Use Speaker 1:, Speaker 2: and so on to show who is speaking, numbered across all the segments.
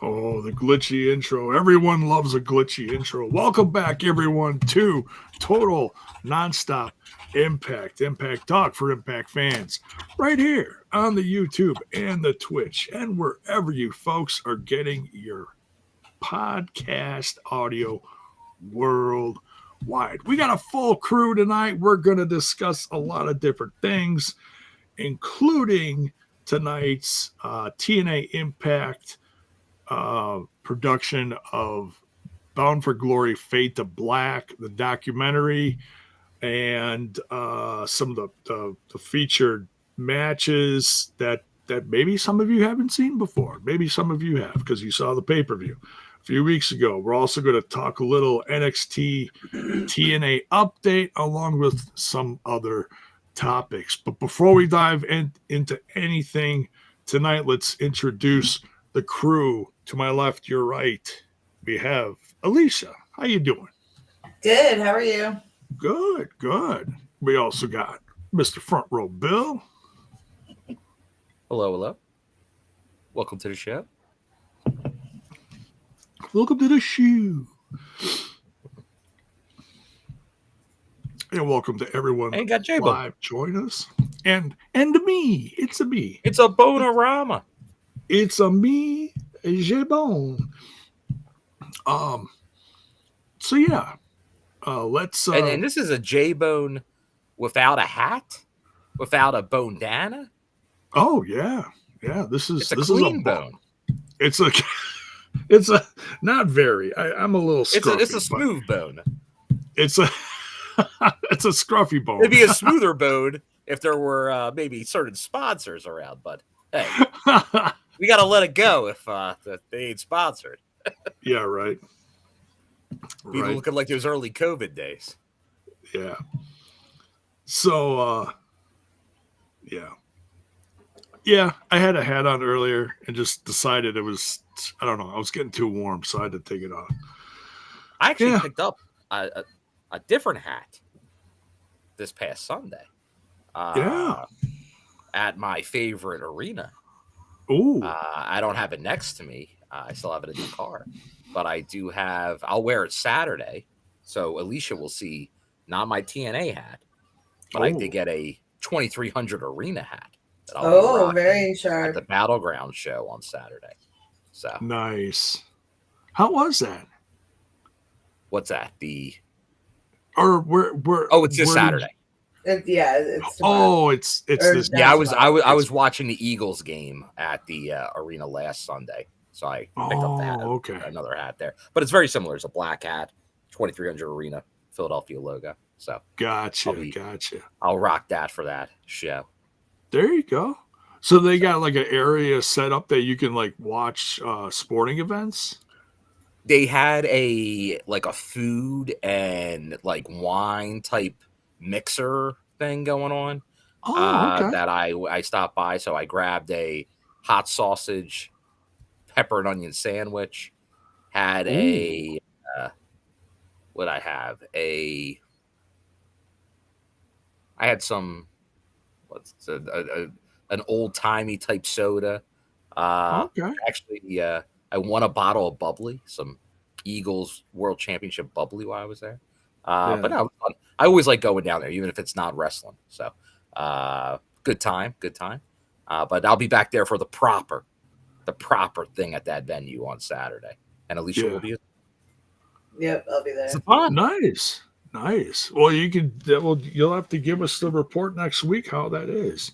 Speaker 1: Oh, the glitchy intro. Everyone loves a glitchy intro. Welcome back, everyone, to Total Nonstop Impact. Impact Talk for Impact fans. Right here on the YouTube and the Twitch and wherever you folks are getting your podcast audio worldwide. We got a full crew tonight. We're going to discuss a lot of different things, including tonight's TNA Impact production of Bound for Glory, Fade to Black, the documentary, and some of the featured matches that maybe some of you haven't seen before. Maybe some of you have because you saw the pay-per-view a few weeks ago. We're also going to talk a little NXT TNA update along with some other topics. But before we dive into anything tonight, let's introduce the crew. To my left, your right, we have Alicia. How you doing?
Speaker 2: Good. How are you?
Speaker 1: Good, good. We also got Mr. Front Row Bill.
Speaker 3: Hello, hello. Welcome to the show.
Speaker 1: Welcome to the show. And welcome to everyone
Speaker 3: and got JAYBONE
Speaker 1: live join us. And me. It's a me.
Speaker 3: It's a Bonerama.
Speaker 1: It's a me, JAYBONE. So yeah. Let's
Speaker 3: and this is a JAYBONE without a hat? Without a bandana?
Speaker 1: Oh yeah. Yeah, this is
Speaker 3: a clean bone.
Speaker 1: It's a not very. I'm a little scruffy.
Speaker 3: It's a smooth bone.
Speaker 1: It's a it's a scruffy bone.
Speaker 3: It'd be a smoother bone if there were maybe certain sponsors around, but hey, we got to let it go if they ain't sponsored.
Speaker 1: Yeah, right.
Speaker 3: People looking like those early COVID days.
Speaker 1: Yeah. So, yeah, I had a hat on earlier and just decided it was, I don't know, I was getting too warm, so I had to take it off.
Speaker 3: I actually picked up a different hat this past Sunday. At my favorite arena.
Speaker 1: Ooh.
Speaker 3: I don't have it next to me. I still have it in the car. But I do have, I'll wear it Saturday. So Alicia will see not my TNA hat, but I did get a 2300 arena hat.
Speaker 2: Very sharp.
Speaker 3: At the Battleground show on Saturday. So
Speaker 1: nice. How was that?
Speaker 3: What's that?
Speaker 1: It's
Speaker 3: this Saturday.
Speaker 2: It's
Speaker 1: this.
Speaker 3: Yeah, I was watching the Eagles game at the arena last Sunday. So I picked up another hat there. But it's very similar. It's a black hat, 2300 Arena, Philadelphia logo. So
Speaker 1: gotcha.
Speaker 3: I'll rock that for that show.
Speaker 1: There you go. So they got like an area set up that you can like watch sporting events?
Speaker 3: They had a food and like wine type mixer thing going on. That I stopped by. So I grabbed a hot sausage pepper and onion sandwich, had I had some an old timey type soda. Actually, I won a bottle of bubbly, some Eagles World Championship bubbly while I was there. But no, I always like going down there, even if it's not wrestling. So good time. But I'll be back there for the proper thing at that venue on Saturday. And Alicia will be there.
Speaker 2: Yep, I'll be there.
Speaker 3: It's fun.
Speaker 1: Nice. Well, you'll have to give us the report next week how that is.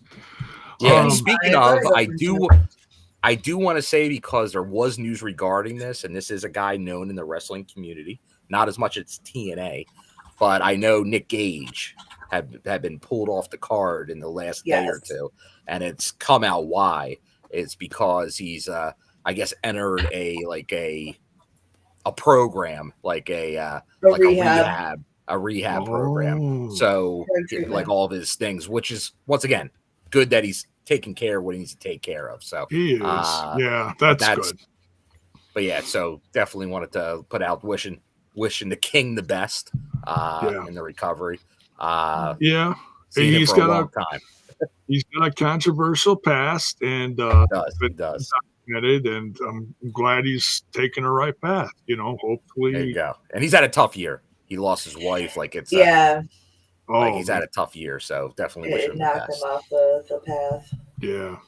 Speaker 3: Yeah. Speaking of, I do want to say, because there was news regarding this, and this is a guy known in the wrestling community, not as much as TNA, but I know Nick Gage had been pulled off the card in the last day or two, and it's come out why. It's because he's, I guess, entered a program, a rehab program. So, like all of his things, which is once again good that he's taking care of what he needs to take care of. So
Speaker 1: he is, that's good.
Speaker 3: But yeah, so definitely wanted to put out wishing the king the best in the recovery.
Speaker 1: He's got a controversial past, and
Speaker 3: he does.
Speaker 1: documented, and I'm glad he's taking the right path. Hopefully.
Speaker 3: There you go. And he's had a tough year. He lost his wife. Like he's
Speaker 1: man.
Speaker 3: had a tough year. So definitely wish him the
Speaker 2: knocked
Speaker 3: best.
Speaker 2: him off the path.
Speaker 1: Yeah.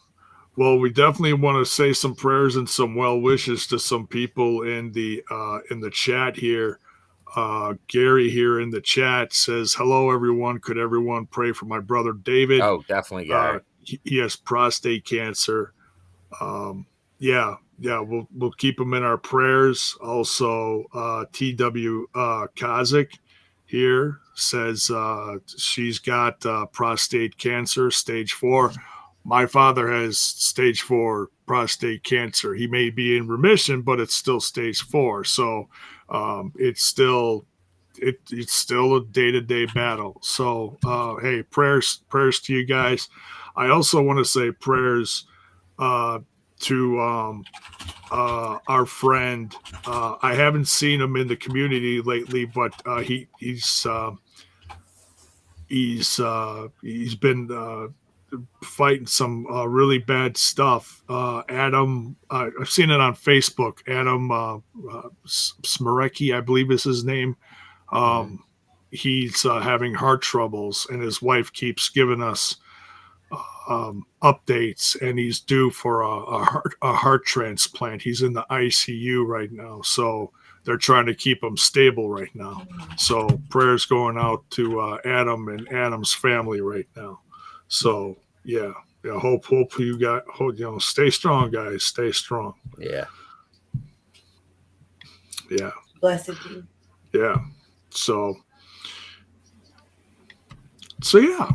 Speaker 1: Well, we definitely want to say some prayers and some well wishes to some people in the chat here. Gary here in the chat says, "Hello, everyone. Could everyone pray for my brother David?
Speaker 3: Oh, definitely, Gary.
Speaker 1: He has prostate cancer. Yeah, we'll keep him in our prayers. Also, TW Kazik here says she's got prostate cancer, stage 4. My father has stage 4 prostate cancer. He may be in remission, but it's still stage 4. So it's still a day-to-day battle. So hey, prayers to you guys. I also want to say prayers to our friend. I haven't seen him in the community lately, but he's been fighting some really bad stuff. Adam, I've seen it on Facebook. Adam Smarecki, I believe is his name. He's having heart troubles, and his wife keeps giving us updates, and he's due for a heart transplant. He's in the ICU right now, so they're trying to keep him stable right now. So prayers going out to Adam and Adam's family right now. So yeah. Hope you got. Stay strong, guys. Stay strong.
Speaker 3: Yeah.
Speaker 2: Blessed you.
Speaker 1: Yeah. So yeah.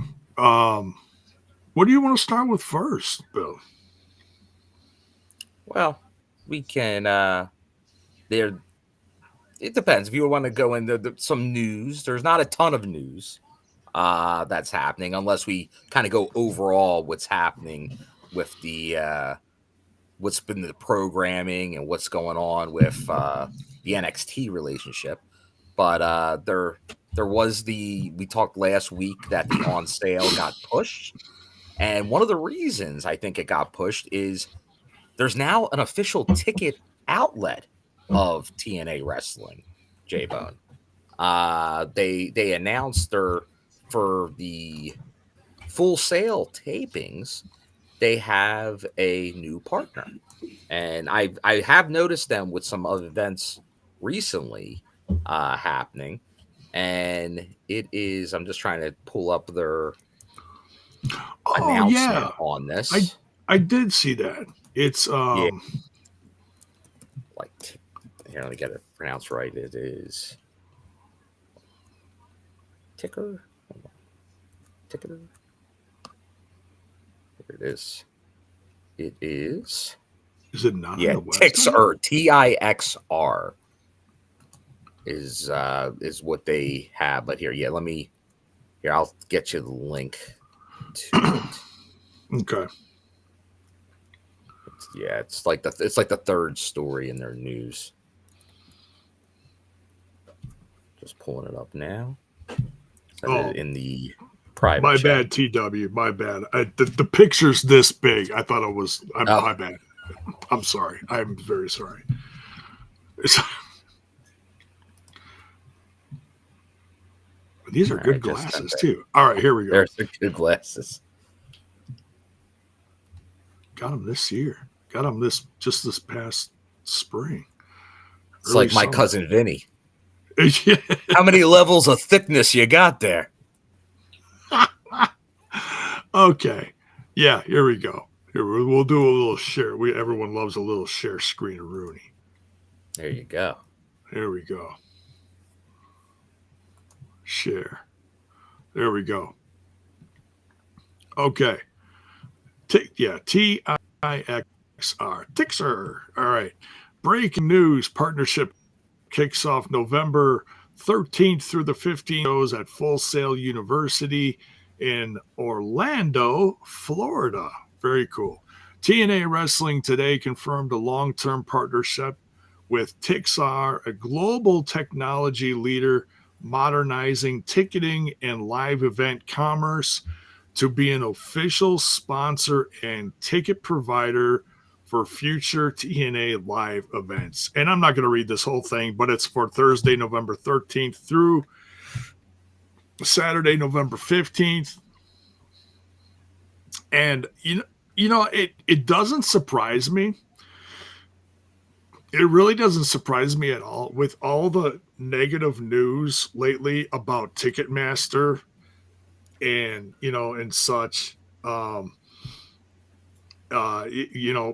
Speaker 1: What do you want to start with first, Bill?
Speaker 3: Well, we can. It depends. If you want to go into some news, there's not a ton of news that's happening, unless we kind of go overall what's happening with the what's been the programming and what's going on with the NXT relationship. But there was we talked last week that the on sale got pushed. And one of the reasons I think it got pushed is there's now an official ticket outlet of TNA Wrestling, J-Bone. They announced for the Full Sail tapings, they have a new partner. And I have noticed them with some other events recently happening. And it is, I'm just trying to pull up their announcement on this.
Speaker 1: I did see that. It's
Speaker 3: like here, let me get it pronounced right. It is Ticker. Here it is. It is.
Speaker 1: Is it not?
Speaker 3: Yeah,
Speaker 1: on the website?
Speaker 3: TIXR is what they have. But here, I'll get you the link to it.
Speaker 1: Okay.
Speaker 3: It's like the third story in their news. Just pulling it up now. In the private.
Speaker 1: My
Speaker 3: chat.
Speaker 1: bad, TW. My bad. The picture's this big. I thought it was. My bad. I'm sorry. I'm very sorry. These are good glasses too. All right, here we go.
Speaker 3: There's the good glasses.
Speaker 1: Got them this year. Got them this past spring.
Speaker 3: It's like my cousin Vinny.
Speaker 1: Yeah.
Speaker 3: How many levels of thickness you got there?
Speaker 1: Okay. Yeah, here we go. Here we'll do a little share. Everyone loves a little share screen of Rooney.
Speaker 3: There you go.
Speaker 1: There we go. Share. There we go. Okay. TIXR. Tixer. All right. Breaking news. Partnership kicks off November 13th through the 15th. Shows at Full Sail University in Orlando, Florida. Very cool. TNA Wrestling today confirmed a long-term partnership with Tixar, a global technology leader modernizing ticketing and live event commerce, to be an official sponsor and ticket provider for future TNA live events. And I'm not going to read this whole thing, but it's for Thursday, November 13th through Saturday, November 15th. And it doesn't surprise me. It really doesn't surprise me at all with all the negative news lately about Ticketmaster and and such.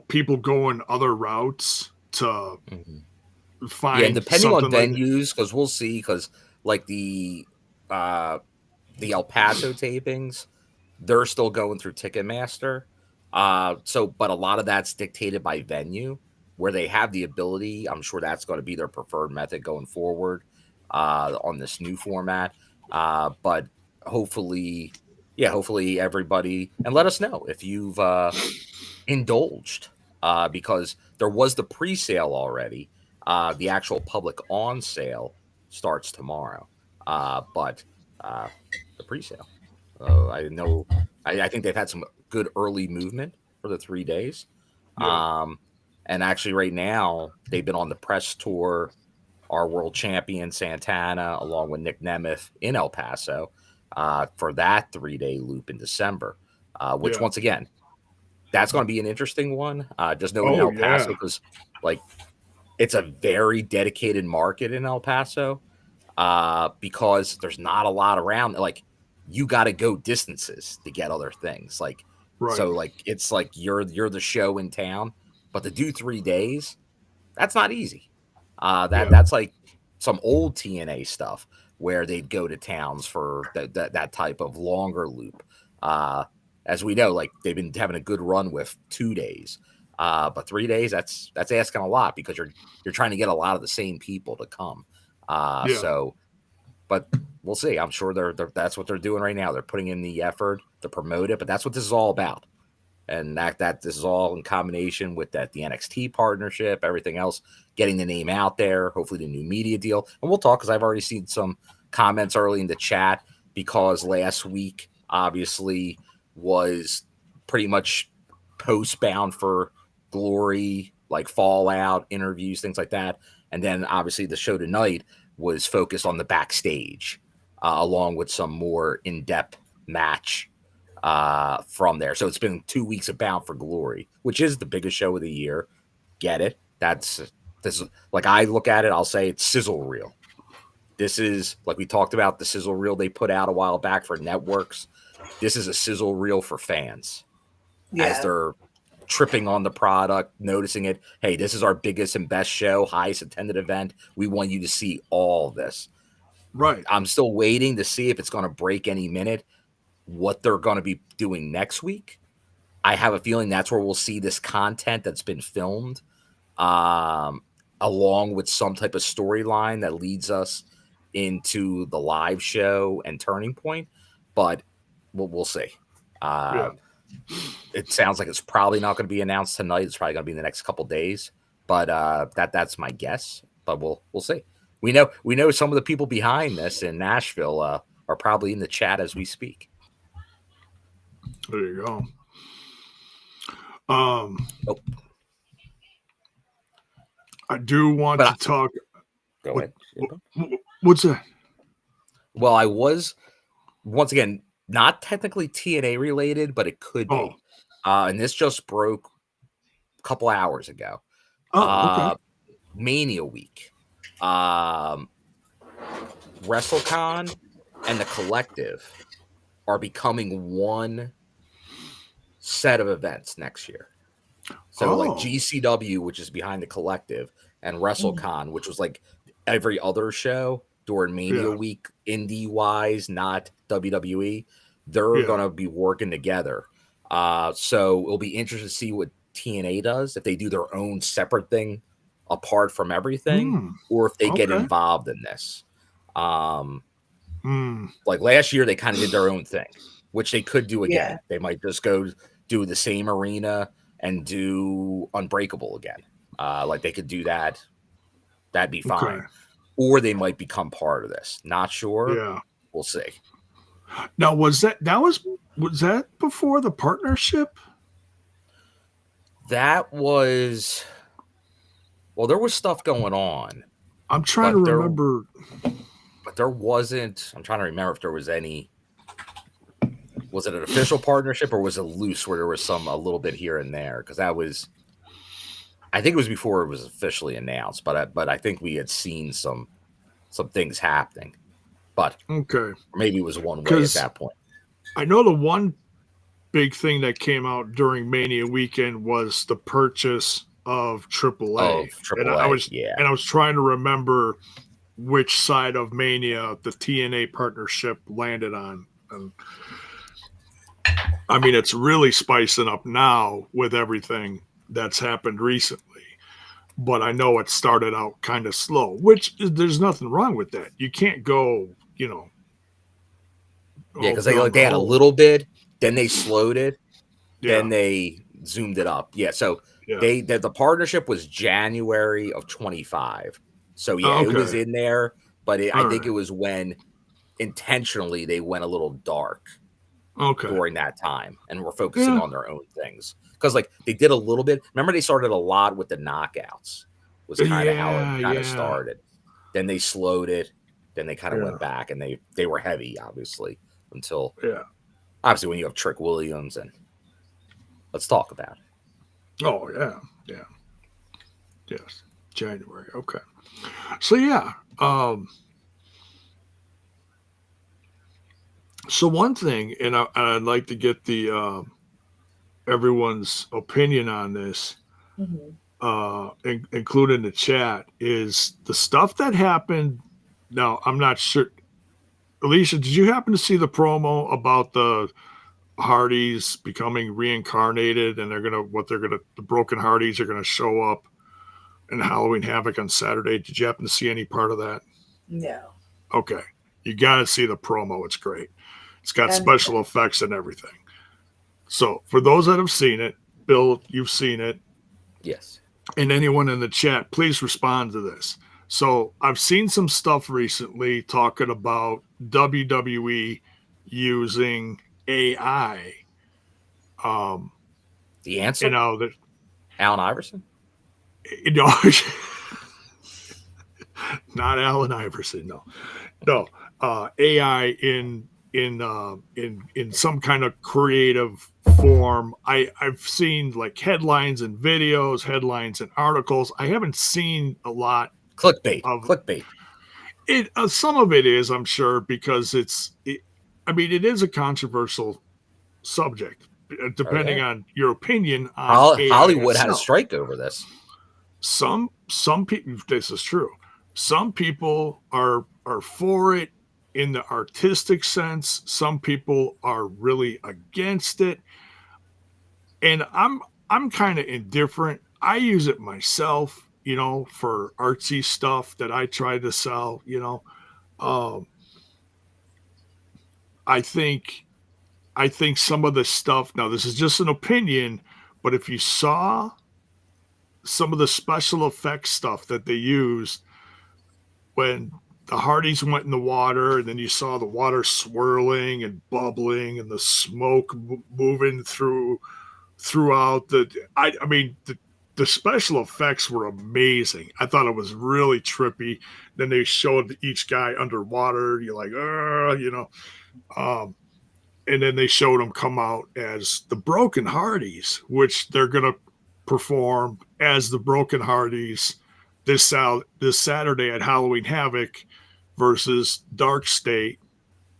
Speaker 1: People going other routes to find.
Speaker 3: Yeah, and depending on
Speaker 1: something
Speaker 3: venues, because we'll see, because like the El Paso tapings, they're still going through Ticketmaster. But a lot of that's dictated by venue, where they have the ability. I'm sure that's going to be their preferred method going forward on this new format. But hopefully everybody, and let us know if you've indulged, because there was the pre-sale already. The actual public on sale starts tomorrow, but the pre-sale. I know. I think they've had some good early movement for the 3 days.
Speaker 1: Yeah.
Speaker 3: And actually, right now they've been on the press tour. Our world champion Santana, along with Nick Nemeth in El Paso, for that 3-day loop in December. Which once again, that's going to be an interesting one. Just know in El Paso, because it's a very dedicated market in El Paso, because there's not a lot around. You got to go distances to get other things. So it's like you're the show in town, but to do 3 days, that's not easy. That's like some old TNA stuff where they'd go to towns for that type of longer loop. As we know, they've been having a good run with 2 days, but 3 days, that's asking a lot, because you're trying to get a lot of the same people to come. But we'll see. I'm sure that's what they're doing right now. They're putting in the effort to promote it, but that's what this is all about. And that this is all in combination with the NXT partnership, everything else, getting the name out there, hopefully the new media deal. And we'll talk, because I've already seen some comments early in the chat, because last week obviously was pretty much postbound for Glory, Fallout, interviews, things like that. And then obviously the show tonight was focused on the backstage, along with some more in-depth match from there. So it's been 2 weeks of Bound for Glory, which is the biggest show of the year. Get it? This is I look at it, I'll say it's sizzle reel. This is, like we talked about, the sizzle reel they put out a while back for networks. This is a sizzle reel for fans. As they're tripping on the product, noticing it. Hey, this is our biggest and best show, highest attended event. We want you to see all this.
Speaker 1: Right.
Speaker 3: I'm still waiting to see if it's going to break any minute, what they're going to be doing next week. I have a feeling that's where we'll see this content that's been filmed, along with some type of storyline that leads us into the live show and turning point. But we'll see. It sounds like it's probably not going to be announced tonight. It's probably going to be in the next couple days. But that's my guess. But we'll see. We know some of the people behind this in Nashville are probably in the chat as we speak.
Speaker 1: There you go. I do want to talk.
Speaker 3: Go ahead.
Speaker 1: What's that?
Speaker 3: Well, I was, once again, not technically TNA related, but it could be. And this just broke a couple hours ago.
Speaker 1: Okay.
Speaker 3: Mania Week. WrestleCon and the Collective are becoming one set of events next year. So GCW, which is behind the Collective, and WrestleCon, which was like every other show during Mania Week, indie wise, not WWE, they're going to be working together. So it'll be interesting to see what TNA does, if they do their own separate thing apart from everything, or if they get involved in this. Like last year, they kind of did their own thing, which they could do again. They might just go do the same arena and do Unbreakable again. Like they could do that. That'd be fine. Or they might become part of this. Not sure.
Speaker 1: Yeah.
Speaker 3: We'll see.
Speaker 1: Now, was that before the partnership?
Speaker 3: That was, well, there was stuff going on.
Speaker 1: I'm trying to remember.
Speaker 3: But there wasn't, I'm trying to remember if there was any, was it an official partnership or was it loose where there was a little bit here and there? Because that was, I think it was before it was officially announced, but I think we had seen some things happening. But
Speaker 1: okay,
Speaker 3: maybe it was one way at that point.
Speaker 1: I know the one big thing that came out during Mania weekend was the purchase of AAA. And I was trying to remember which side of Mania the TNA partnership landed on. And I mean, it's really spicing up now with everything that's happened recently. But I know it started out kind of slow, which there's nothing wrong with that. You can't go,
Speaker 3: Yeah, because they had a little bit, then they slowed it, then they zoomed it up. Yeah, so the partnership was January of 25. So it was in there, but I think it was when intentionally they went a little dark during that time and were focusing on their own things. Because they did a little bit. Remember, they started a lot with the knockouts. Was kind of how it kind of started. Then they slowed it. Then they kind of went back, and they were heavy, obviously, until obviously when you have Trick Williams, and let's talk about it.
Speaker 1: Oh yes, January. Okay, so so one thing, and I'd like to get the everyone's opinion on this, including the chat, is the stuff that happened. Now, I'm not sure. Alicia, did you happen to see the promo about the Hardys becoming reincarnated, and the broken Hardys are gonna show up in Halloween Havoc on Saturday? Did you happen to see any part of that?
Speaker 2: No.
Speaker 1: Okay, you got to see the promo. It's great. It's got special effects and everything. So for those that have seen it, Bill, you've seen it.
Speaker 3: Yes.
Speaker 1: And anyone in the chat, please respond to this. So I've seen some stuff recently talking about WWE using AI.
Speaker 3: The answer? Allen Iverson?
Speaker 1: Not Allen Iverson. No. AI in some kind of creative form. I've seen headlines and videos, headlines and articles. I haven't seen a lot.
Speaker 3: Clickbait.
Speaker 1: Some of it is, I'm sure, because it is a controversial subject, depending on your opinion on
Speaker 3: Hollywood had a strike over this.
Speaker 1: Some people, this is true. Some people are for it in the artistic sense. Some people are really against it. And I'm kind of indifferent. I use it myself, for artsy stuff that I try to sell, I think some of the stuff, now this is just an opinion, but if you saw some of the special effects stuff that they used when the Hardys went in the water, and then you saw the water swirling and bubbling and the smoke moving throughout the special effects were amazing. I thought it was really trippy. Then they showed each guy underwater. You're like, and then they showed them come out as the Broken Hardys, which they're going to perform as the Broken Hardys this Saturday at Halloween Havoc versus Dark State.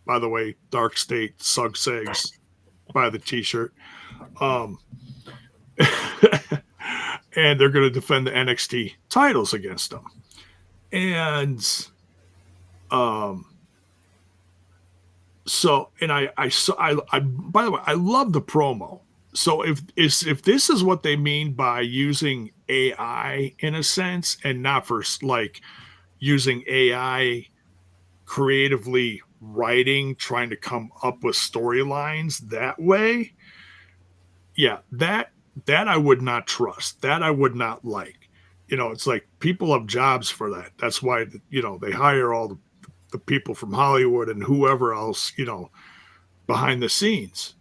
Speaker 1: By the way, Dark State Sug Segs, buy the t-shirt. And they're going to defend the NXT titles against them. And so, and I by the way, I love the promo. So if this is what they mean by using AI in a sense, and not for using AI creatively writing, trying to come up with storylines that way, that I would not trust. That I would not like. It's like people have jobs for that. That's why they hire all the people from Hollywood and whoever else behind the scenes.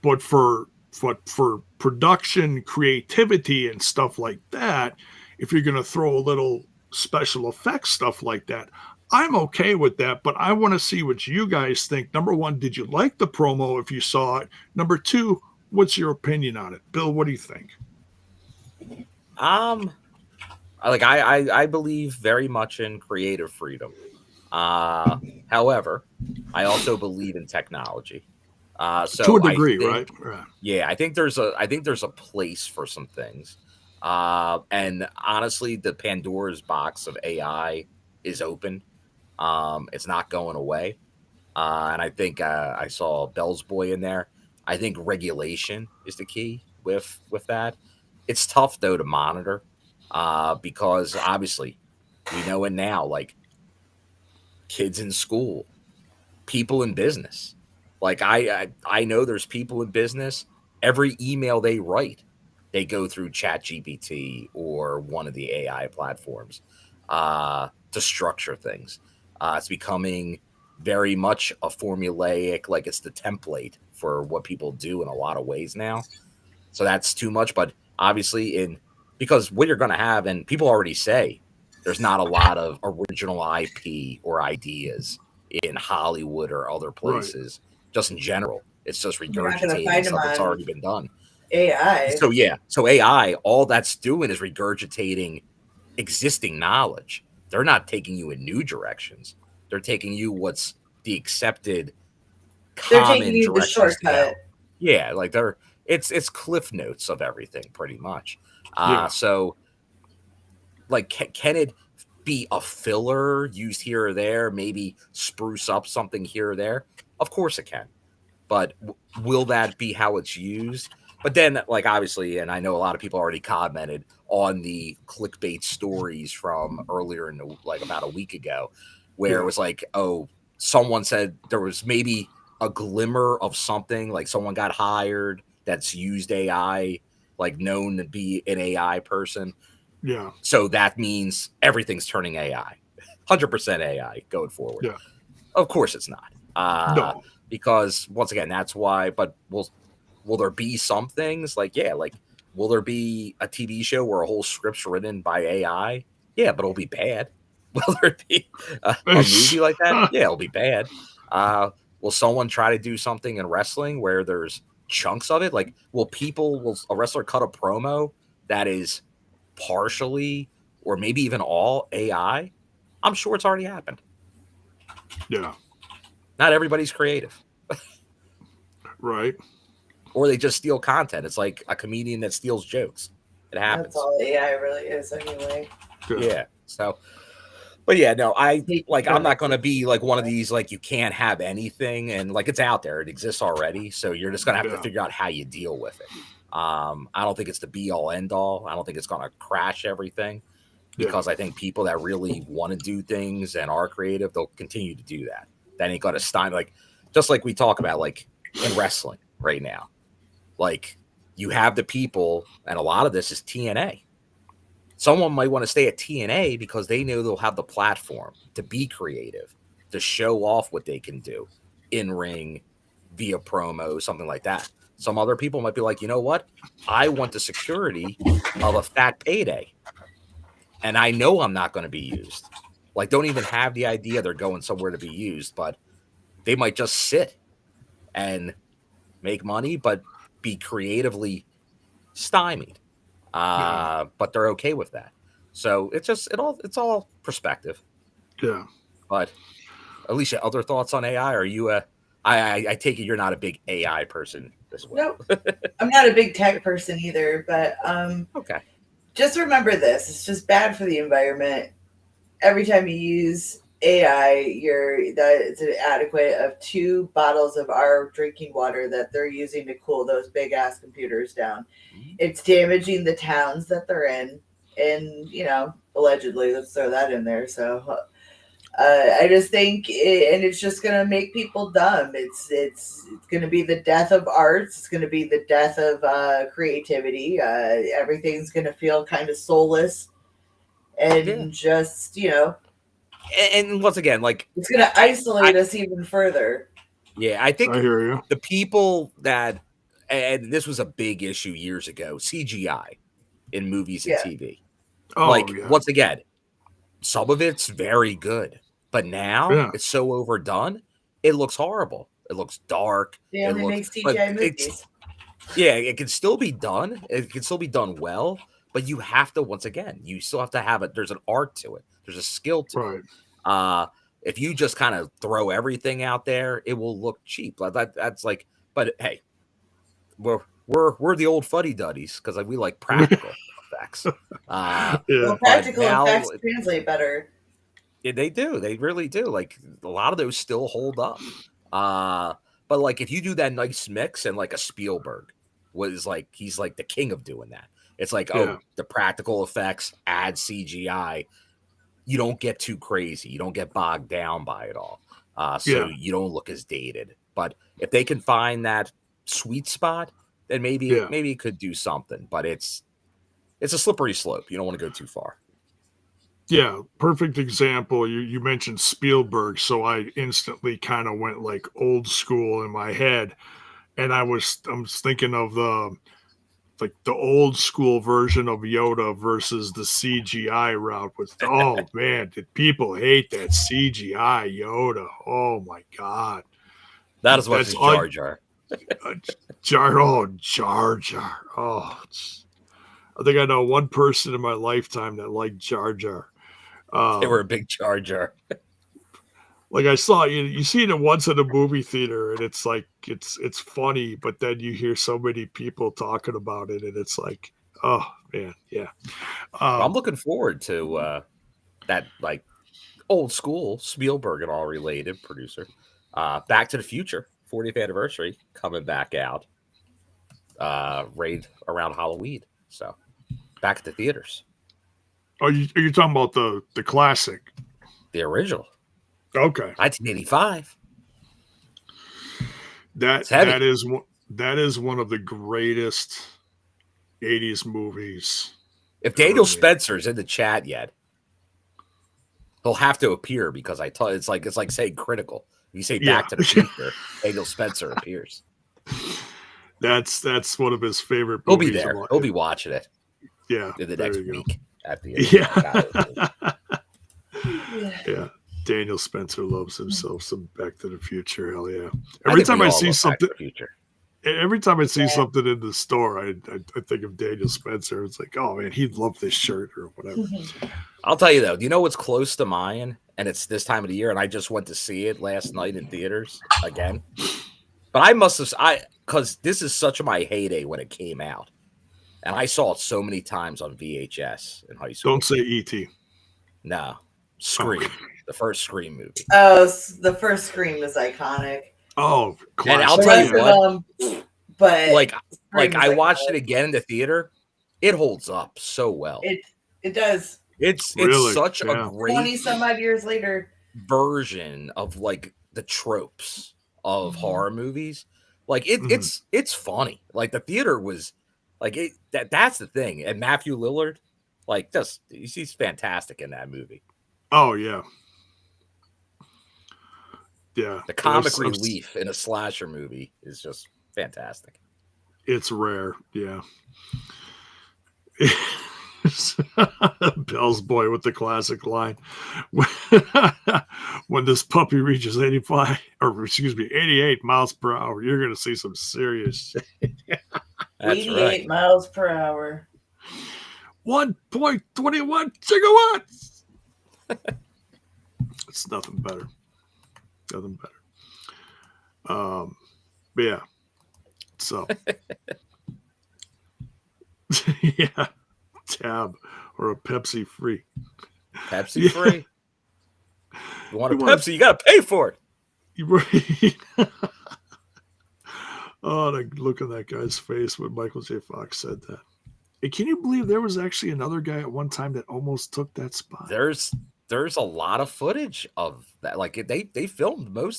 Speaker 1: But for for production creativity and stuff like that, if you're going to throw a little special effects stuff like that, I'm okay with that. But I want to see what you guys think. Number one, did you like the promo if you saw it? Number two, what's your opinion on it? Bill, what do you think?
Speaker 3: I believe very much in creative freedom. However, I also believe in technology. So
Speaker 1: to a degree, right?
Speaker 3: Yeah, I think there's a place for some things. And honestly, the Pandora's box of AI is open. It's not going away. And I think I saw Bell's Boy in there. I think regulation is the key with that. It's tough though to monitor because obviously we know it now. Like kids in school, people in business. Like I know there's people in business. Every email they write, they go through ChatGPT or one of the AI platforms to structure things. It's becoming very much a formulaic, like it's the template for what people do in a lot of ways now. So that's too much. But obviously, because what you're going to have, and people already say, there's not a lot of original IP or ideas in Hollywood or other places, just in general. It's just regurgitating stuff that's already been done.
Speaker 2: AI.
Speaker 3: So AI, all that's doing is regurgitating existing knowledge. They're not taking you in new directions. They're taking you what's the accepted common directions to go. Yeah, like it's cliff notes of everything pretty much. So like can it be a filler used here or there, maybe spruce up something here or there? Of course it can. But will that be how it's used? But then, like, obviously, and I know a lot of people already commented on the clickbait stories from earlier like about a week ago, where it was like, oh, someone said there was maybe a glimmer of something, like someone got hired that's used AI, like known to be an AI person.
Speaker 1: Yeah.
Speaker 3: So that means everything's turning AI, 100% AI going forward.
Speaker 1: Yeah.
Speaker 3: Of course it's not.
Speaker 1: No.
Speaker 3: Because once again, that's why. But will there be some things like will there be a TV show where a whole script's written by AI? Yeah, but it'll be bad. Will there be a movie like that? Yeah, it'll be bad. Will someone try to do something in wrestling where there's chunks of it? Like, will a wrestler cut a promo that is partially or maybe even all AI? I'm sure it's already happened.
Speaker 1: Yeah.
Speaker 3: Not everybody's creative.
Speaker 1: Right.
Speaker 3: Or they just steal content. It's like a comedian that steals jokes. It happens.
Speaker 2: That's all AI really is anyway.
Speaker 3: Yeah. So, but yeah, no, I'm not going to be like one of these, like you can't have anything. And like it's out there. It exists already. So you're just going to have to figure out how you deal with it. I don't think it's the be all end all. I don't think it's going to crash everything because I think people that really want to do things and are creative, they'll continue to do that. That ain't going to stop. Like, just like we talk about, like in wrestling right now, like you have the people, and a lot of this is TNA. Someone might want to stay at TNA because they know they'll have the platform to be creative, to show off what they can do in ring, via promo, something like that. Some other people might be like, you know what? I want the security of a fat payday. And I know I'm not going to be used. Like, don't even have the idea they're going somewhere to be used, but they might just sit and make money, but be creatively stymied. But they're okay with that. So it's all perspective.
Speaker 1: Yeah.
Speaker 3: But Alicia, other thoughts on AI? Are you I take it you're not a big AI person as well.
Speaker 2: Nope. I'm not a big tech person either, but
Speaker 3: okay.
Speaker 2: Just remember this. It's just bad for the environment. Every time you use AI, it's adequate of 2 bottles of our drinking water that they're using to cool those big ass computers down. It's damaging the towns that they're in, and allegedly, let's throw that in there. So I just think, it's just gonna make people dumb. It's gonna be the death of arts. It's gonna be the death of creativity. Everything's gonna feel kind of soulless, and just
Speaker 3: And once again, like
Speaker 2: it's gonna isolate us even further.
Speaker 3: Yeah, I think
Speaker 1: I hear you.
Speaker 3: The people that and this was a big issue years ago, CGI in movies and TV. Once again, some of it's very good, but now it's so overdone, it looks horrible. It looks dark.
Speaker 2: They only make CGI movies.
Speaker 3: It can still be done. It can still be done well, but you have to, once again, you still have to have it. There's an art to it. There's a skill to it. If you just kind of throw everything out there, it will look cheap. That's like, but hey, we're the old fuddy-duddies because we like practical effects.
Speaker 2: Well, practical effects translate better.
Speaker 3: Yeah, they do. They really do. Like a lot of those still hold up. But like if you do that nice mix, and like a Spielberg was like, he's like the king of doing that. It's like, the practical effects, add CGI. You don't get too crazy. You don't get bogged down by it all. So you don't look as dated. But if they can find that sweet spot, then maybe it could do something. But it's a slippery slope. You don't want to go too far.
Speaker 1: Yeah, perfect example. You mentioned Spielberg, so I instantly kind of went like old school in my head, and I'm thinking of the old school version of Yoda versus the CGI route. Oh man, did people hate that CGI Yoda? Oh my god,
Speaker 3: that is what Jar Jar.
Speaker 1: Jar Jar. Oh, I think I know one person in my lifetime that liked Jar Jar.
Speaker 3: They were a big Jar Jar.
Speaker 1: Like I saw you see it once in a movie theater, and it's like it's funny, but then you hear so many people talking about it, and it's like, oh man, yeah.
Speaker 3: I'm looking forward to that like old school Spielberg and all related producer. Back to the Future 40th anniversary coming back out right around Halloween. So back at the theaters.
Speaker 1: Are you talking about the classic?
Speaker 3: The original.
Speaker 1: Okay.
Speaker 3: 1985.
Speaker 1: That is one of the greatest 80s movies.
Speaker 3: If Daniel Spencer's in the chat yet, he'll have to appear because it's like saying critical. If you say Back to the Future, Daniel Spencer appears.
Speaker 1: That's one of his favorite
Speaker 3: movies.
Speaker 1: He'll
Speaker 3: be there. He'll be watching it.
Speaker 1: Yeah.
Speaker 3: In the next week at the
Speaker 1: end. Yeah. Daniel Spencer loves himself some Back to the Future. Hell yeah! Every time I see something in the store, I think of Daniel Spencer. It's like, oh man, he'd love this shirt or whatever.
Speaker 3: I'll tell you though, do you know what's close to mine? And it's this time of the year, and I just went to see it last night in theaters again. But because this is such my heyday when it came out, and I saw it so many times on VHS in high school.
Speaker 1: Don't say E.T.
Speaker 3: No, Scream. The first Scream movie.
Speaker 2: Oh, the first Scream was iconic.
Speaker 1: Oh, classic.
Speaker 3: And I'll tell you what,
Speaker 2: but
Speaker 3: like I watched it again in the theater. It holds up so well.
Speaker 2: It does.
Speaker 3: It's such a great
Speaker 2: 20 some odd years later
Speaker 3: version of like the tropes of horror movies. Like it's funny. Like the theater was like that's the thing. And Matthew Lillard, like he's fantastic in that movie.
Speaker 1: Oh yeah. Yeah.
Speaker 3: The comic relief in a slasher movie is just fantastic.
Speaker 1: It's rare. Yeah. Bell's boy with the classic line. When this puppy reaches 88 miles per hour, you're going to see some serious shit.
Speaker 2: 88 miles per hour.
Speaker 1: 1.21 gigawatts. It's nothing better. Nothing better. But yeah. So yeah. Tab or a Pepsi free.
Speaker 3: Pepsi free. You want a Pepsi, you gotta pay for it.
Speaker 1: Oh, look at that guy's face when Michael J. Fox said that. And can you believe there was actually another guy at one time that almost took that spot?
Speaker 3: There's a lot of footage of that. Like they filmed they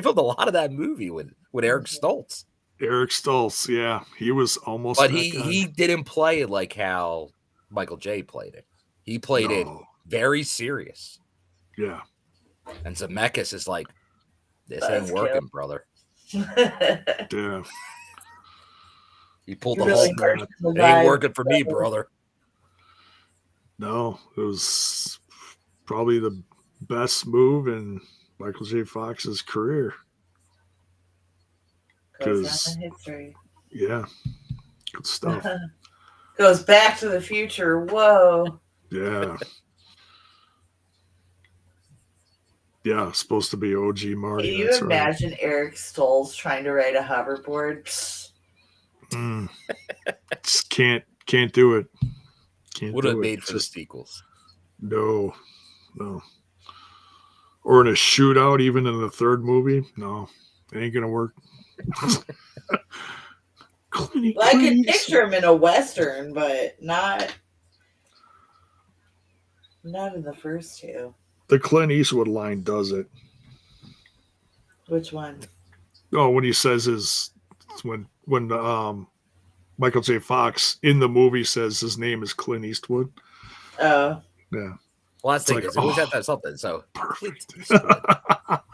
Speaker 3: filmed a lot of that movie with Eric Stoltz.
Speaker 1: Eric Stoltz, yeah, he was almost.
Speaker 3: But he didn't play it like how Michael J. played it. He played it very serious.
Speaker 1: Yeah.
Speaker 3: And Zemeckis is like, this ain't working, brother.
Speaker 1: Yeah.
Speaker 3: He pulled the
Speaker 2: Really
Speaker 3: Hulk.
Speaker 2: harsh
Speaker 3: It ain't working for me, brother.
Speaker 1: No, it was probably the best move in Michael J. Fox's career.
Speaker 2: Goes down in history.
Speaker 1: Yeah, good stuff.
Speaker 2: Goes Back to the Future. Whoa.
Speaker 1: Yeah. Yeah, supposed to be OG Marty.
Speaker 2: Can you imagine Eric Stoltz trying to ride a hoverboard?
Speaker 1: Just can't do it.
Speaker 3: Would have made for the sequels.
Speaker 1: No. Or in a shootout, even in the third movie. No, it ain't gonna work.
Speaker 2: I could picture him in a Western, but not in the first two.
Speaker 1: The Clint Eastwood line does it.
Speaker 2: Which one?
Speaker 1: Oh, when he says when Michael J. Fox in the movie says his name is Clint Eastwood.
Speaker 2: Oh.
Speaker 1: Yeah.
Speaker 3: Well, that's the thing. It always have to have something. So
Speaker 1: perfect.
Speaker 3: It's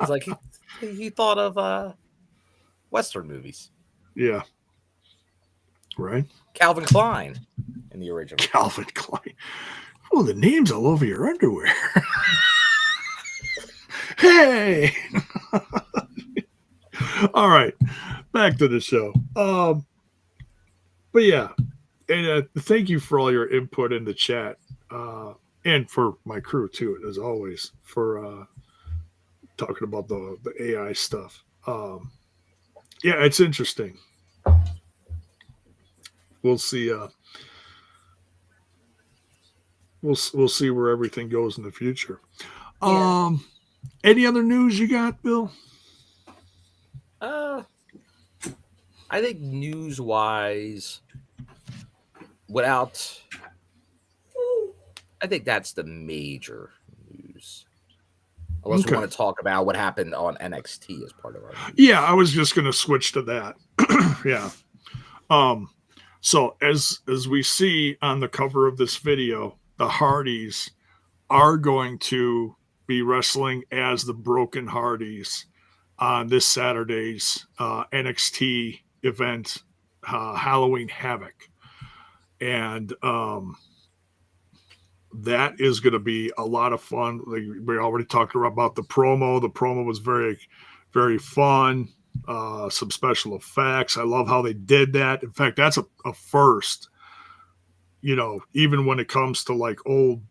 Speaker 3: like he thought of Western movies.
Speaker 1: Yeah. Right.
Speaker 3: Calvin Klein in the original.
Speaker 1: Calvin Klein. Oh, the name's all over your underwear. Hey. All right. Back to the show. But yeah. And thank you for all your input in the chat. And for my crew too, as always, for talking about the AI stuff. Yeah, it's interesting. We'll see. We'll see where everything goes in the future. Yeah. Any other news you got, Bill?
Speaker 3: I think news-wise, I think that's the major news. Unless we want to talk about what happened on NXT as part of our news.
Speaker 1: Yeah, I was just going to switch to that. Yeah. So as we see on the cover of this video, the Hardys are going to be wrestling as the Broken Hardys on this Saturday's NXT event, Halloween Havoc. And that is going to be a lot of fun. We already talked about the promo. The promo was very, very fun. Some special effects. I love how they did that. In fact, that's a first, even when it comes to like old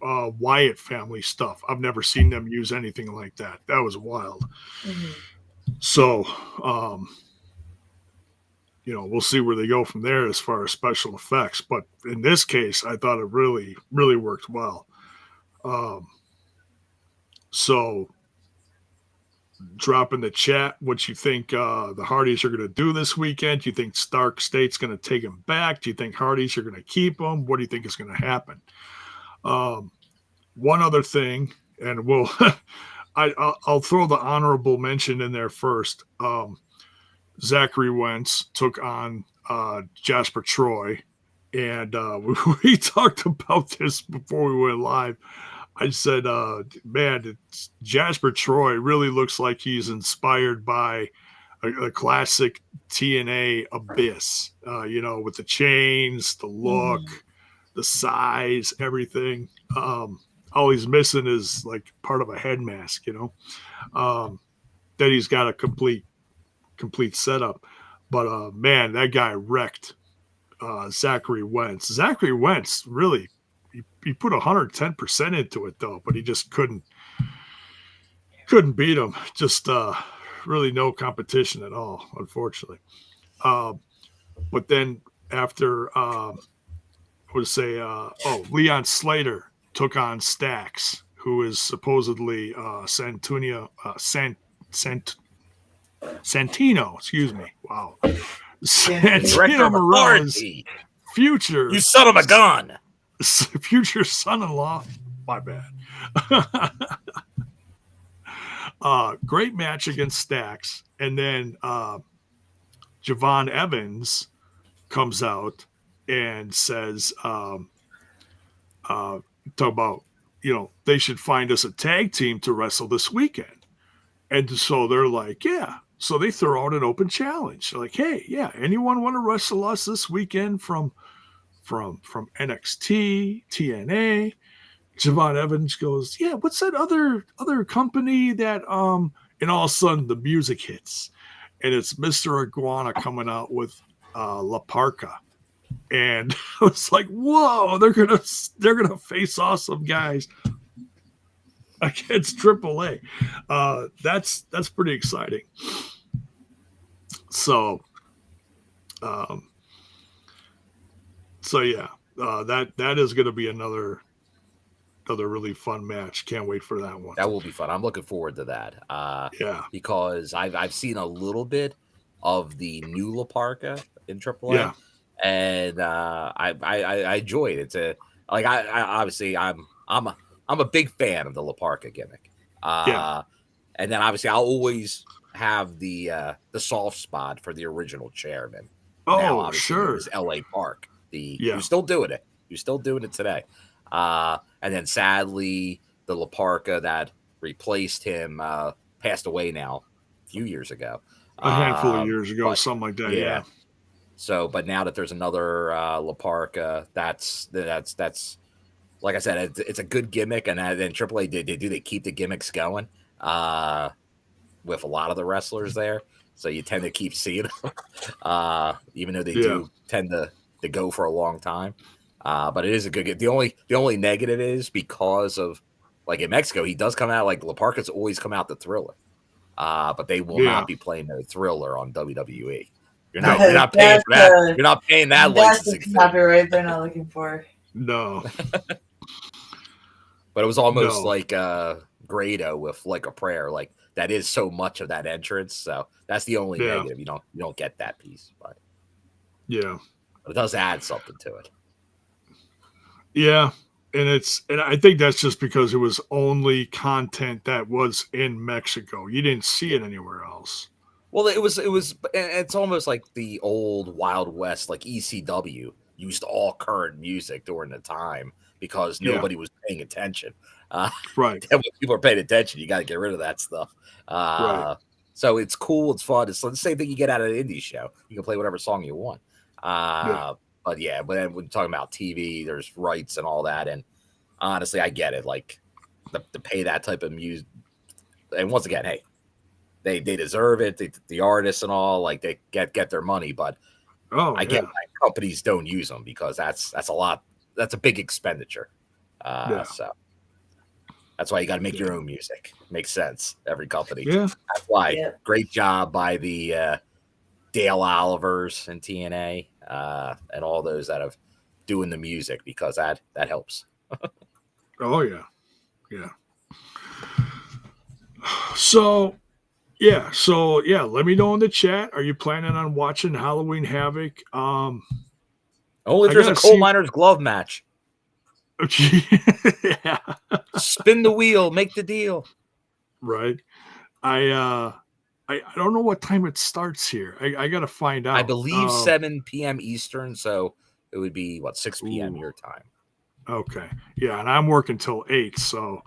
Speaker 1: Wyatt family stuff. I've never seen them use anything like that. That was wild. Mm-hmm. So, we'll see where they go from there as far as special effects. But in this case, I thought it really, really worked well. So drop in the chat what you think the Hardys are going to do this weekend. Do you think Stark State's going to take him back? Do you think Hardys are going to keep him? What do you think is going to happen? One other thing, and I'll throw the honorable mention in there first. Zachary Wentz took on Jasper Troy, and we talked about this before we went live. I said, man, Jasper Troy really looks like he's inspired by a classic TNA Abyss, with the chains, the look, the size, everything. All he's missing is like part of a head mask, that he's got a complete setup. But man, that guy wrecked Zachary Wentz. Zachary Wentz really, he put 110% into it though, but he just couldn't beat him. Just really no competition at all, unfortunately. But then after Leon Slater took on Stax, who is supposedly Santino, excuse me. Wow. Santino Morales, future.
Speaker 3: You son of a gun.
Speaker 1: Future son-in-law. My bad. Great match against Stax. And then Javon Evans comes out and says, talk about, they should find us a tag team to wrestle this weekend. And so they're like, yeah, So they throw out an open challenge. They're like, hey, yeah, anyone want to wrestle us this weekend from NXT, TNA? Javon Evans goes, yeah, what's that other company that and all of a sudden the music hits and it's Mr. Iguana coming out with La Parca. And I was like, whoa, they're gonna face awesome guys against AAA. That's pretty exciting. So yeah, that is gonna be another really fun match. Can't wait for that one.
Speaker 3: That will be fun. I'm looking forward to that.
Speaker 1: Yeah,
Speaker 3: because I've seen a little bit of the new La Parca in AAA,
Speaker 1: yeah,
Speaker 3: and I enjoy it. It's I obviously I'm a big fan of the La Parca gimmick.
Speaker 1: Yeah.
Speaker 3: And then obviously I'll always have the soft spot for the original chairman. Now,
Speaker 1: Oh, sure.
Speaker 3: It's LA Park.
Speaker 1: Yeah.
Speaker 3: You're still doing it. You're still doing it today. And then sadly, the La Parca that replaced him passed away now a few years ago.
Speaker 1: A handful of years ago, something like that. Yeah.
Speaker 3: So, but now that there's another La Parca, that's like I said, it's a good gimmick, and then AAA they keep the gimmicks going with a lot of the wrestlers there. So you tend to keep seeing them, even though they do tend to go for a long time. But it is a good game. The only negative is because of, like, in Mexico, he does come out, like, La Parca's always come out the Thriller. But they will not be playing the Thriller on WWE. You're not paying for that. You're not paying that licensing fee.
Speaker 2: Copyright they're not looking for.
Speaker 1: No.
Speaker 3: But it was almost like Grado with like a prayer. Like, that is so much of that entrance. So that's the only negative. You don't get that piece. But it does add something to it.
Speaker 1: Yeah. And I think that's just because it was only content that was in Mexico. You didn't see it anywhere else.
Speaker 3: Well, it's almost like the old Wild West, like ECW used all current music during the time because nobody was paying attention.
Speaker 1: Right.
Speaker 3: And when people are paying attention, you got to get rid of that stuff.
Speaker 1: Right.
Speaker 3: So it's cool. It's fun. It's the same thing you get out of an indie show. You can play whatever song you want. But then when you're talking about TV, there's rights and all that. And honestly, I get it. Like, to pay that type of music. And once again, hey, they deserve it. The artists and all, like, they get their money. But I get why companies don't use them because that's a lot. That's a big expenditure. So that's why you got to make your own music. Makes sense. Every company.
Speaker 1: Yeah.
Speaker 3: That's why. Yeah. Great job by the Dale Olivers and TNA and all those that have doing the music because that helps.
Speaker 1: Oh yeah. Yeah. So let me know in the chat. Are you planning on watching Halloween Havoc?
Speaker 3: Only if there's a coal miner's glove match.
Speaker 1: Yeah.
Speaker 3: Spin the wheel, make the deal.
Speaker 1: Right. I don't know what time it starts here. I got to find out.
Speaker 3: I believe 7 p.m. Eastern, so it would be 6 p.m. your time.
Speaker 1: Okay. Yeah, and I'm working till 8, so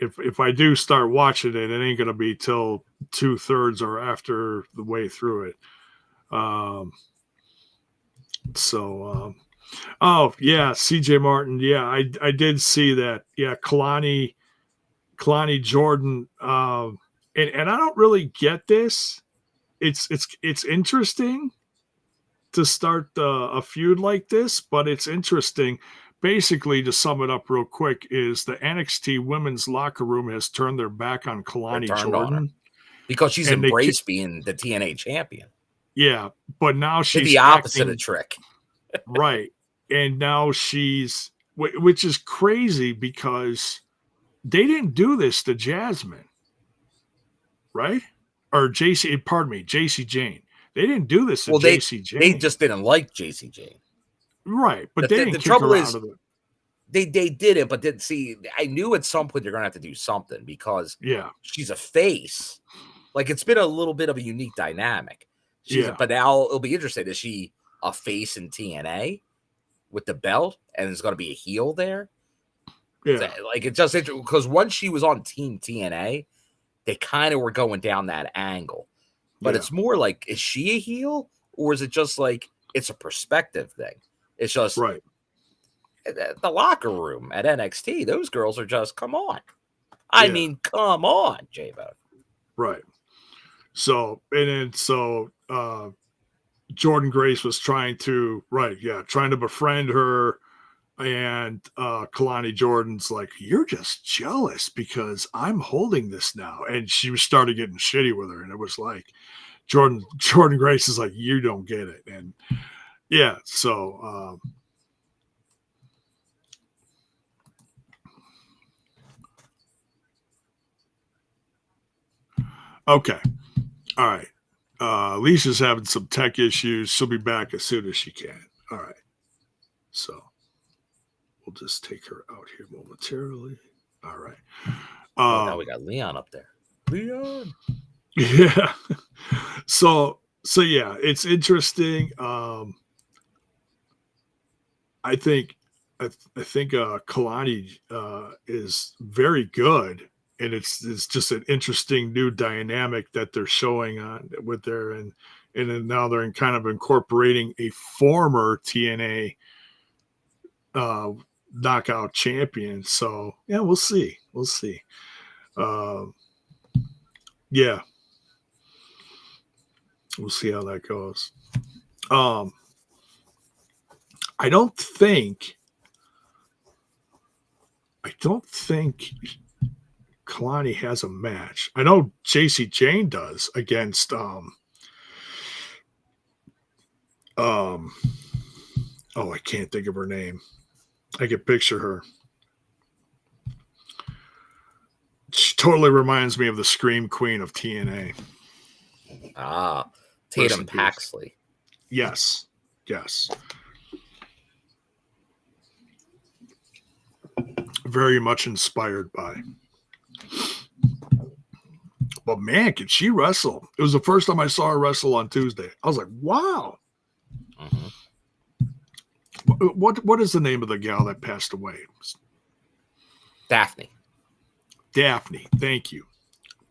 Speaker 1: if I do start watching it, it ain't gonna be till 2/3 or after the way through it. Oh yeah, CJ Martin. Yeah, I did see that. Yeah, Kalani Jordan. And I don't really get this. It's interesting to start a feud like this, but it's interesting. Basically, to sum it up real quick, is the NXT women's locker room has turned their back on Kalani Jordan
Speaker 3: because she's embraced being the TNA champion.
Speaker 1: Yeah, but now she's
Speaker 3: the opposite of Trick.
Speaker 1: Right. And now she's, which is crazy because they didn't do this to Jasmine, right? Or JC Jane. They didn't do this to JC Jane.
Speaker 3: They just didn't like JC Jane.
Speaker 1: Right. But they didn't kick her out of it.
Speaker 3: They did it, but didn't see. I knew at some point they're going to have to do something because she's a face. Like, it's been a little bit of a unique dynamic. But now it'll be interesting. Is she a face in TNA with the belt and there's going to be a heel there?
Speaker 1: Yeah.
Speaker 3: Like, it's just interesting because once she was on Team TNA, they kind of were going down that angle. But it's more like, is she a heel, or is it just like it's a perspective thing? It's just
Speaker 1: right.
Speaker 3: The locker room at NXT, those girls are just, come on. I mean, come on, J-Bone.
Speaker 1: Right. So, Jordan Grace was trying to befriend her, and Kalani Jordan's like, you're just jealous because I'm holding this now. And she started getting shitty with her, and it was like, Jordan Grace is like, you don't get it. And okay. All right. Alicia's having some tech issues. She'll be back as soon as she can. All right. So we'll just take her out here momentarily. All right.
Speaker 3: Now we got Leon up there. Leon.
Speaker 1: Yeah. So yeah, it's interesting. I think Kalani is very good, and it's just an interesting new dynamic that they're showing on with their and then now they're kind of incorporating a former TNA knockout champion. So yeah, we'll see. Yeah, we'll see how that goes. I don't think Kalani has a match. I know JC Jane does against oh, I can't think of her name. I can picture her. She totally reminds me of the Scream Queen of TNA.
Speaker 3: Tatum Paxley.
Speaker 1: Yes. Very much inspired by. But man, can she wrestle? It was the first time I saw her wrestle on Tuesday. I was like, wow.
Speaker 3: Mm-hmm.
Speaker 1: What is the name of the gal that passed away?
Speaker 3: Daphne.
Speaker 1: Thank you.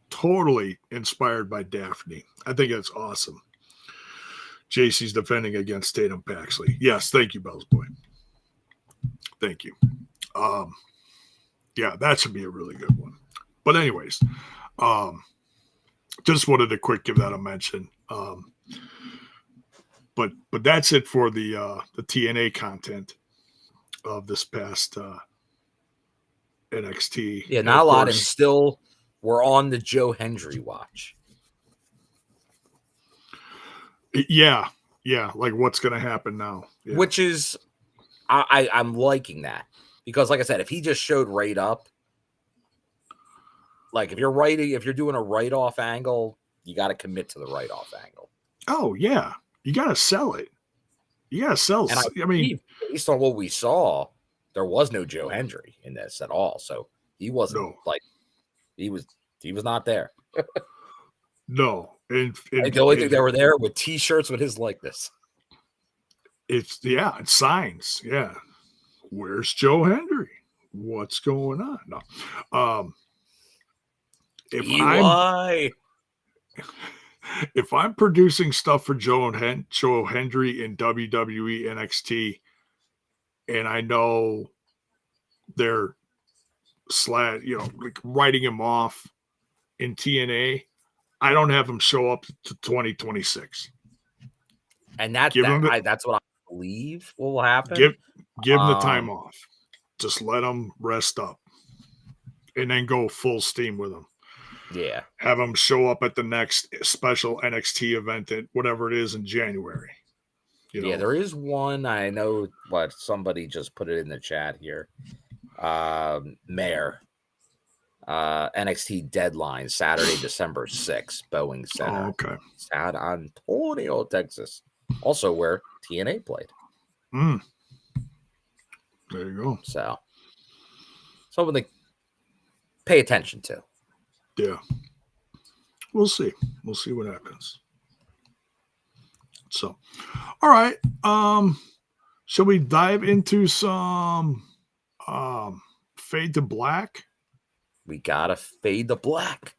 Speaker 1: Totally inspired by Daphne. I think that's awesome. JC's defending against Tatum Paxley. Yes, thank you, Bell's Boy. Thank you. Yeah, that should be a really good one. But anyways, just wanted to quick give that a mention. But that's it for the TNA content of this past NXT.
Speaker 3: Yeah, not a lot, and still we're on the Joe Hendry watch.
Speaker 1: Yeah, like what's going to happen now? Yeah.
Speaker 3: Which is, I'm liking that, because like I said, if he just showed right up, like if you're doing a write-off angle, you got to commit to the write-off angle.
Speaker 1: Oh yeah, you got to sell it. You got to sell.
Speaker 3: And I mean, based on what we saw, there was no Joe Hendry in this at all, so he wasn't he was not there.
Speaker 1: No. And
Speaker 3: the only thing they were there with T-shirts with his likeness.
Speaker 1: It's signs. Yeah, where's Joe Hendry? What's going on? No, if I'm producing stuff for Joe Hendry in WWE NXT, and I know they're like writing him off in TNA, I don't have him show up to 2026.
Speaker 3: And that's what I believe will happen.
Speaker 1: Give him the time off. Just let him rest up. And then go full steam with him.
Speaker 3: Yeah.
Speaker 1: Have him show up at the next special NXT event, at whatever it is in January.
Speaker 3: Yeah, there is one. I know what somebody just put it in the chat here. Mayor. NXT deadline Saturday, December 6th, Boeing Center.
Speaker 1: Oh, okay.
Speaker 3: San Antonio, Texas. Also where TNA played.
Speaker 1: There you go.
Speaker 3: So something to pay attention to.
Speaker 1: Yeah. We'll see. We'll see what happens. So, all right. Shall we dive into some Fade to Black?
Speaker 3: We gotta fade to black.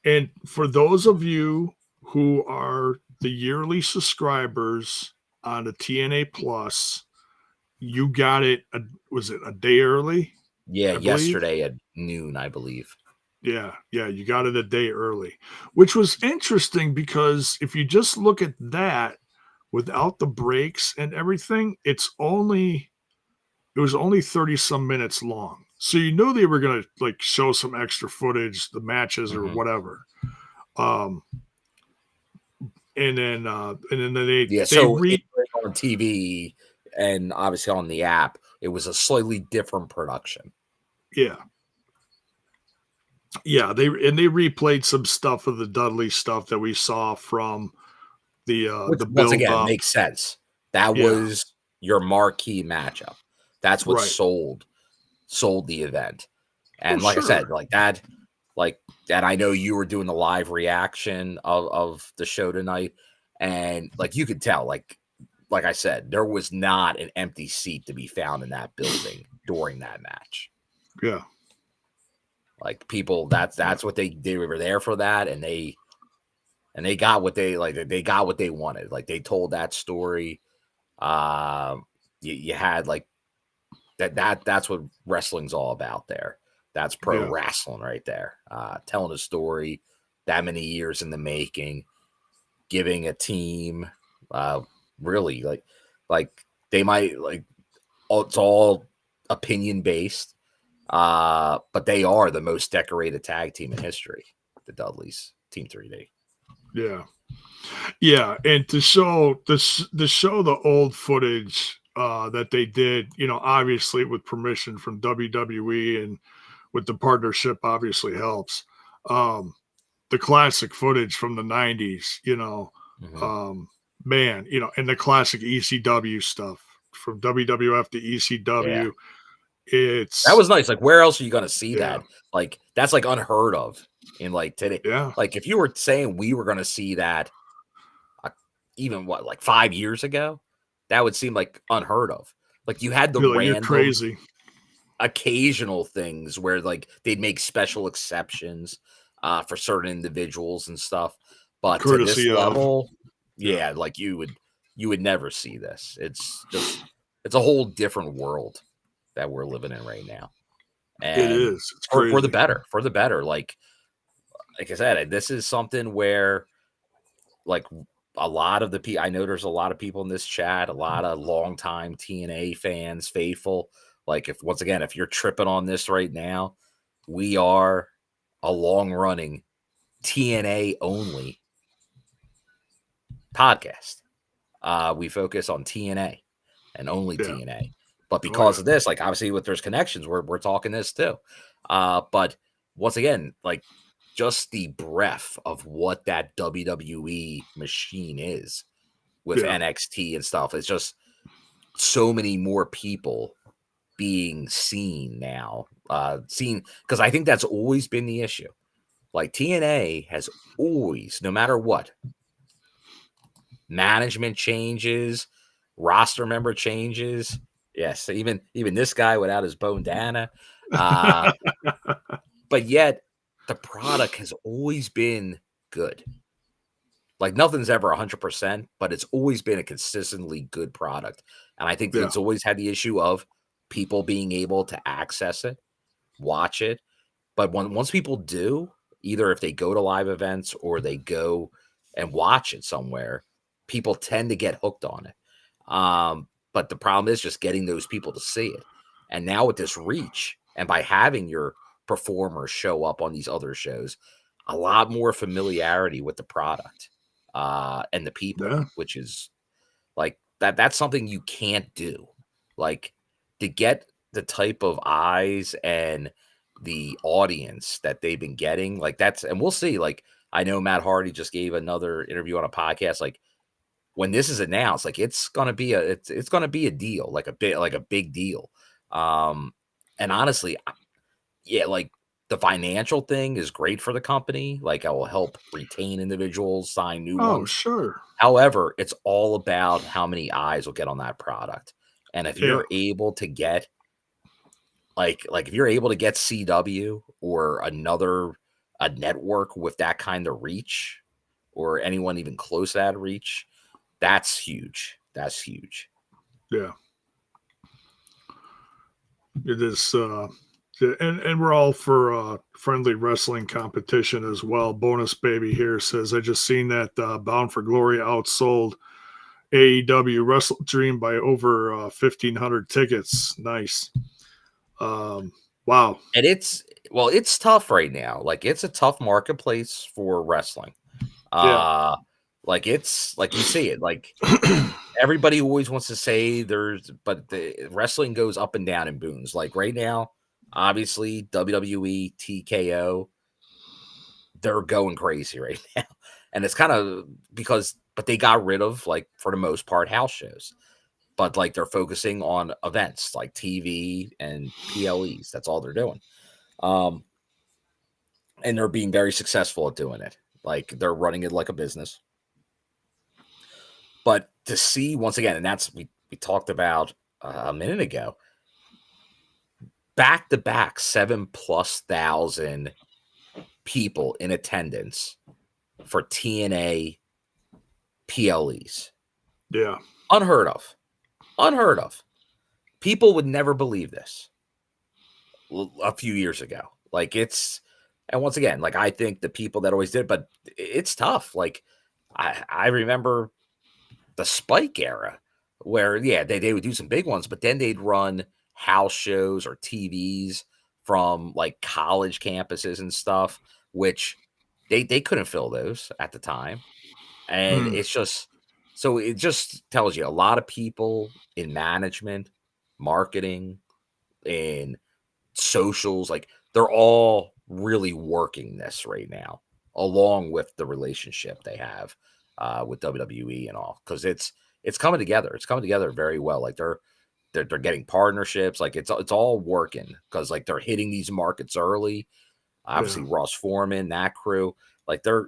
Speaker 1: And for those of you who are the yearly subscribers on the TNA Plus, you got it. Was it a day early?
Speaker 3: Yeah,
Speaker 1: I believe.
Speaker 3: yesterday at noon, I believe.
Speaker 1: Yeah, you got it a day early, which was interesting because if you just look at that without the breaks and everything, it was only 30 some minutes long. So you knew they were going to like show some extra footage, the matches or whatever. Um and then they
Speaker 3: on TV and obviously on the app, it was a slightly different production.
Speaker 1: Yeah. Yeah, they replayed some stuff of the Dudley stuff that we saw from the build
Speaker 3: once again
Speaker 1: up.
Speaker 3: makes sense. That was your marquee matchup. That's what sold the event. And I said, like that, I know you were doing the live reaction of the show tonight, and like you could tell, like I said, there was not an empty seat to be found in that building during that match.
Speaker 1: Yeah.
Speaker 3: Like people, that's what they were there for that, and they got what they got what they wanted. Like they told that story. You had like that's what wrestling's all about there. That's pro wrestling right there. Telling a story that many years in the making, giving a team really like they might it's all opinion based. But they are the most decorated tag team in history, the Dudleys, Team 3D.
Speaker 1: Yeah, and to show the old footage that they did, obviously with permission from WWE and with the partnership, obviously helps. The classic footage from the 90s, man, and the classic ECW stuff from WWF to ECW.
Speaker 3: That was nice. Like, where else are you going to see that? Like, that's like unheard of in like today.
Speaker 1: Yeah.
Speaker 3: Like, if you were saying we were going to see that even like 5 years ago, that would seem like unheard of. Like, you had the random,
Speaker 1: you're crazy,
Speaker 3: occasional things where like they'd make special exceptions for certain individuals and stuff. But
Speaker 1: courtesy
Speaker 3: to this level, like you would never see this. It's a whole different world that we're living in right now. And
Speaker 1: it is. It's
Speaker 3: for the better. Like I said, this is something where like a lot of the I know there's a lot of people in this chat, a lot of longtime TNA fans, faithful. Like if you're tripping on this right now, we are a long running TNA only podcast. We focus on TNA and only TNA. But because of this, like obviously with there's connections, we're talking this too. But once again, like just the breadth of what that WWE machine is with NXT and stuff. It's just so many more people being seen now. Because I think that's always been the issue. Like TNA has always, no matter what, management changes, roster member changes. Yes, even this guy without his bandana. But yet the product has always been good. Like nothing's ever 100%, but it's always been a consistently good product. And I think it's always had the issue of people being able to access it, watch it. But once people do, either if they go to live events or they go and watch it somewhere, people tend to get hooked on it. But the problem is just getting those people to see it. And now with this reach and by having your performers show up on these other shows, a lot more familiarity with the product and the people, which is like that's something you can't do. Like to get the type of eyes and the audience that they've been getting, like that's, and we'll see. Like I know Matt Hardy just gave another interview on a podcast. Like when this is announced, like it's gonna be a deal, like a big deal. And honestly, like the financial thing is great for the company. Like I will help retain individuals, sign new ones.
Speaker 1: Oh, sure.
Speaker 3: However, it's all about how many eyes will get on that product. And if you're able to get like if you're able to get CW or another a network with that kind of reach, or anyone even close to that reach, that's huge. That's huge.
Speaker 1: Yeah. It is, and we're all for friendly wrestling competition as well. Bonus Baby here says, I just seen that Bound for Glory outsold AEW Wrestle Dream by over 1,500 tickets. Nice. Wow.
Speaker 3: And it's tough right now. Like, it's a tough marketplace for wrestling.
Speaker 1: Yeah.
Speaker 3: Like, it's like you see it. Like, everybody always wants to say but the wrestling goes up and down in boons. Like right now, obviously WWE, TKO, they're going crazy right now. And it's kind of but they got rid of, like, for the most part, house shows. But like, they're focusing on events like TV and PLEs. That's all they're doing. And they're being very successful at doing it. Like, they're running it like a business. But to see, once again, and that's we talked about a minute ago, back to back 7,000+ people in attendance for TNA PLEs.
Speaker 1: Yeah.
Speaker 3: Unheard of. Unheard of. People would never believe this a few years ago. Like, and once again, like, I think the people that always did, but it's tough. Like, I remember the Spike era where, yeah, they would do some big ones, but then they'd run house shows or TVs from like college campuses and stuff, which they couldn't fill those at the time. And it's just, so it just tells you a lot of people in management, marketing, in socials, like, they're all really working this right now, along with the relationship they have with WWE and all, because it's coming together. It's coming together very well. Like, they're getting partnerships. Like, it's all working because, like, they're hitting these markets early. Obviously, Ross Foreman, that crew, like, to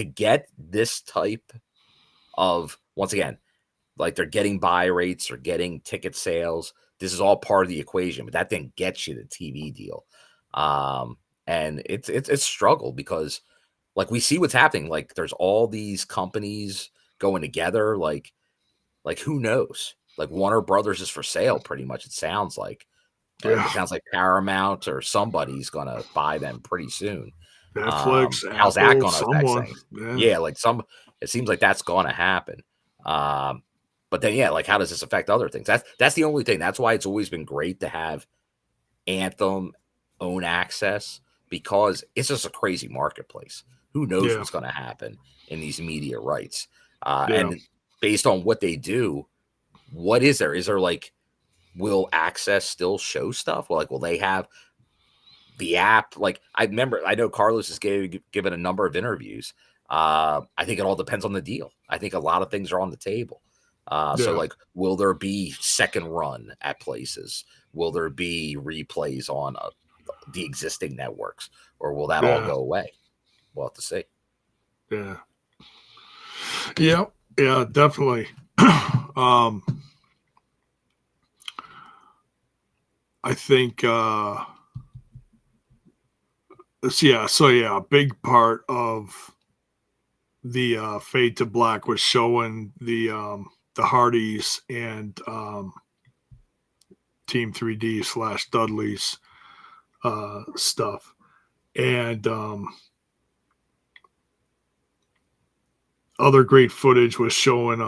Speaker 3: get this type of, once again, like, they're getting buy rates, they're getting ticket sales. This is all part of the equation, but that then gets you the TV deal. And it's struggle because, like, we see what's happening. Like, there's all these companies going together. Like who knows? Like, Warner Brothers is for sale, pretty much. It sounds like. It sounds like Paramount or somebody's gonna buy them pretty soon.
Speaker 1: Netflix,
Speaker 3: how's
Speaker 1: Apple,
Speaker 3: that gonna affect
Speaker 1: someone.
Speaker 3: things?
Speaker 1: Yeah.
Speaker 3: Like, it seems like that's gonna happen. But then, yeah, like, how does this affect other things? That's the only thing. That's why it's always been great to have Anthem own access, because it's just a crazy marketplace. Who knows what's going to happen in these media rights? And based on what they do, what is there? Is there, like, will Access still show stuff? Well, like, will they have the app? Like, I know Carlos has given a number of interviews. I think it all depends on the deal. I think a lot of things are on the table. So, like, will there be second run at places? Will there be replays on the existing networks, or will that all go away? We'll have to see.
Speaker 1: Yeah, definitely. I think, a big part of the Fade to Black was showing the Hardys and Team 3D / Dudley's stuff. And other great footage was showing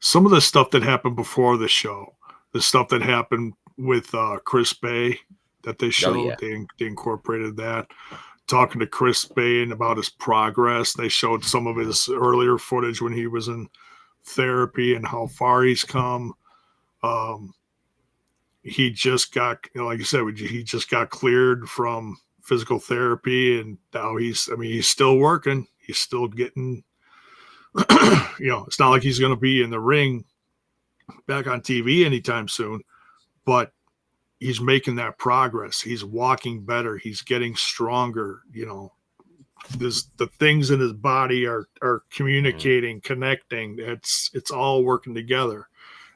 Speaker 1: some of the stuff that happened before the show, the stuff that happened with Chris Bay that they showed. They incorporated that. Talking to Chris Bay and about his progress. They showed some of his earlier footage when he was in therapy and how far he's come. He just got, like you said, he just got cleared from physical therapy, and now he's still working. He's still getting, it's not like he's going to be in the ring back on TV anytime soon, but he's making that progress. He's walking better. He's getting stronger. The things in his body are communicating, connecting. It's all working together.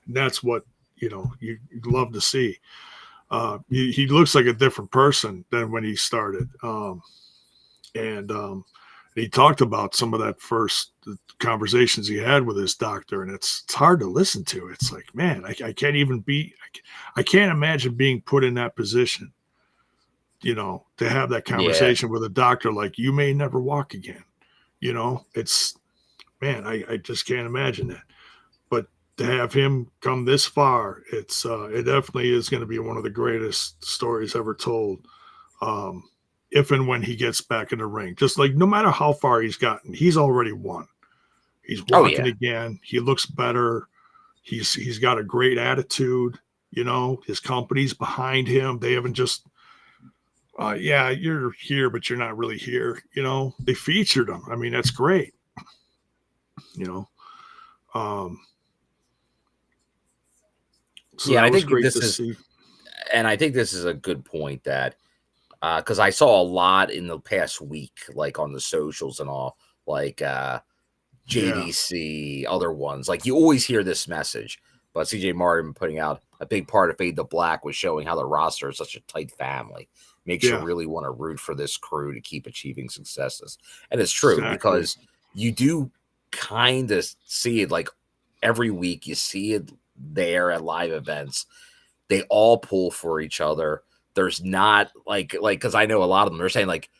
Speaker 1: And that's what, you'd love to see. He looks like a different person than when he started. And he talked about some of that first conversations he had with his doctor, and it's hard to listen to. It's like, man, I can't even be, I can't imagine being put in that position, to have that conversation with a doctor like, you may never walk again. It's, man, I just can't imagine that. But to have him come this far, it definitely is going to be one of the greatest stories ever told. If and when he gets back in the ring, just like no matter how far he's gotten, he's already won. He's walking again. He looks better. He's got a great attitude. His company's behind him. They haven't just, you're here, but you're not really here. They featured him. I mean, that's great. So
Speaker 3: I think this is, and I think this is a good point that, because I saw a lot in the past week, like on the socials and all, like JDC, other ones. Like you always hear this message, but CJ Martin putting out a big part of Fade to Black was showing how the roster is such a tight family. Makes you really want to root for this crew to keep achieving successes. And it's true because you do kind of see it like every week. You see it there at live events. They all pull for each other. There's not like, because I know a lot of them, they're saying like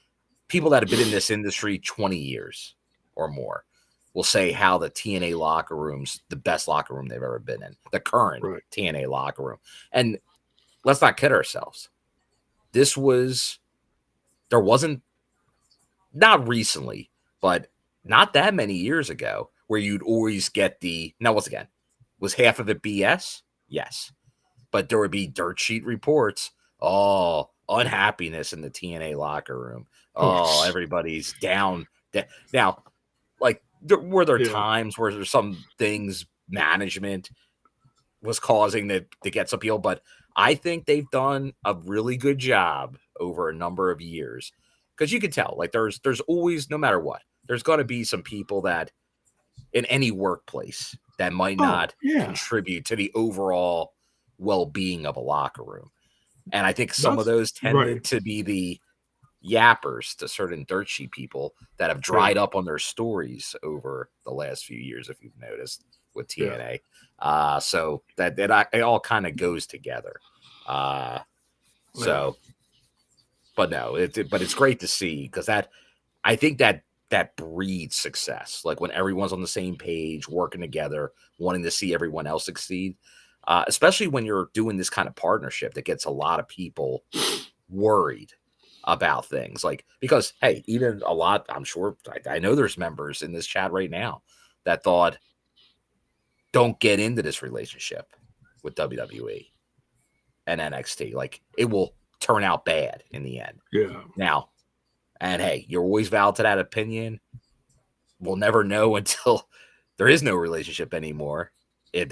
Speaker 3: people that have been in this industry 20 years or more will say how the TNA locker room's the best locker room they've ever been in, the current TNA locker room. And let's not kid ourselves. There wasn't, not recently, but not that many years ago where you'd always get now once again, was half of it BS? Yes. But there would be dirt sheet reports. Oh, unhappiness in the TNA locker room. Oh, everybody's down. Now, like, were there times where there's some things management was causing to get some people? But I think they've done a really good job over a number of years. Because you can tell, like, there's always, no matter what, there's going to be some people that in any workplace that might not contribute to the overall well-being of a locker room. And I think some of those tended to be the yappers to certain dirt sheet people that have dried up on their stories over the last few years, if you've noticed with TNA. So that it all kind of goes together. So, but no, but it's great to see because I think that breeds success. Like when everyone's on the same page, working together, wanting to see everyone else succeed. Especially when you're doing this kind of partnership that gets a lot of people worried about things like, because, hey, even a lot, I'm sure, I know there's members in this chat right now that thought, don't get into this relationship with WWE and NXT. Like it will turn out bad in the end.
Speaker 1: Yeah.
Speaker 3: Now, and hey, you're always valid to that opinion. We'll never know until there is no relationship anymore. If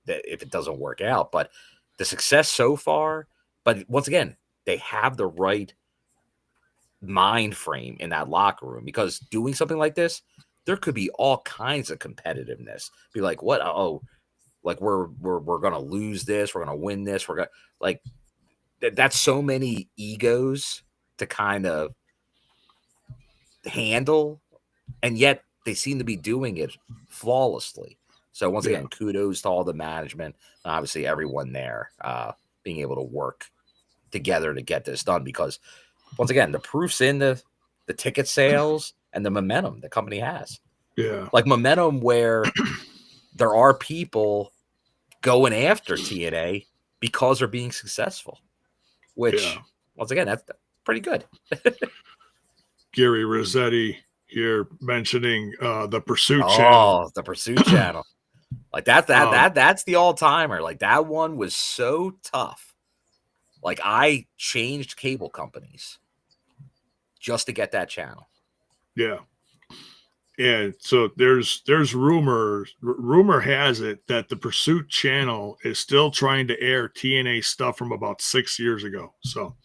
Speaker 3: it doesn't work out, but the success so far, but once again, they have the right mind frame in that locker room because doing something like this, there could be all kinds of competitiveness. Be like, what? Oh, like we're gonna lose this, we're gonna win this, we're gonna like that's so many egos to kind of handle, and yet they seem to be doing it flawlessly. So once again, kudos to all the management, and obviously everyone there being able to work together to get this done. Because once again, the proof's in the ticket sales and the momentum the company has.
Speaker 1: Yeah,
Speaker 3: like momentum where there are people going after TNA because they're being successful. Which once again, that's pretty good.
Speaker 1: Gary Rossetti here mentioning the Pursuit channel.
Speaker 3: Oh, the Pursuit channel. Like that's the all-timer. Like that one was so tough. Like I changed cable companies just to get that channel.
Speaker 1: Yeah. And so there's rumor has it that the Pursuit channel is still trying to air TNA stuff from about 6 years ago. So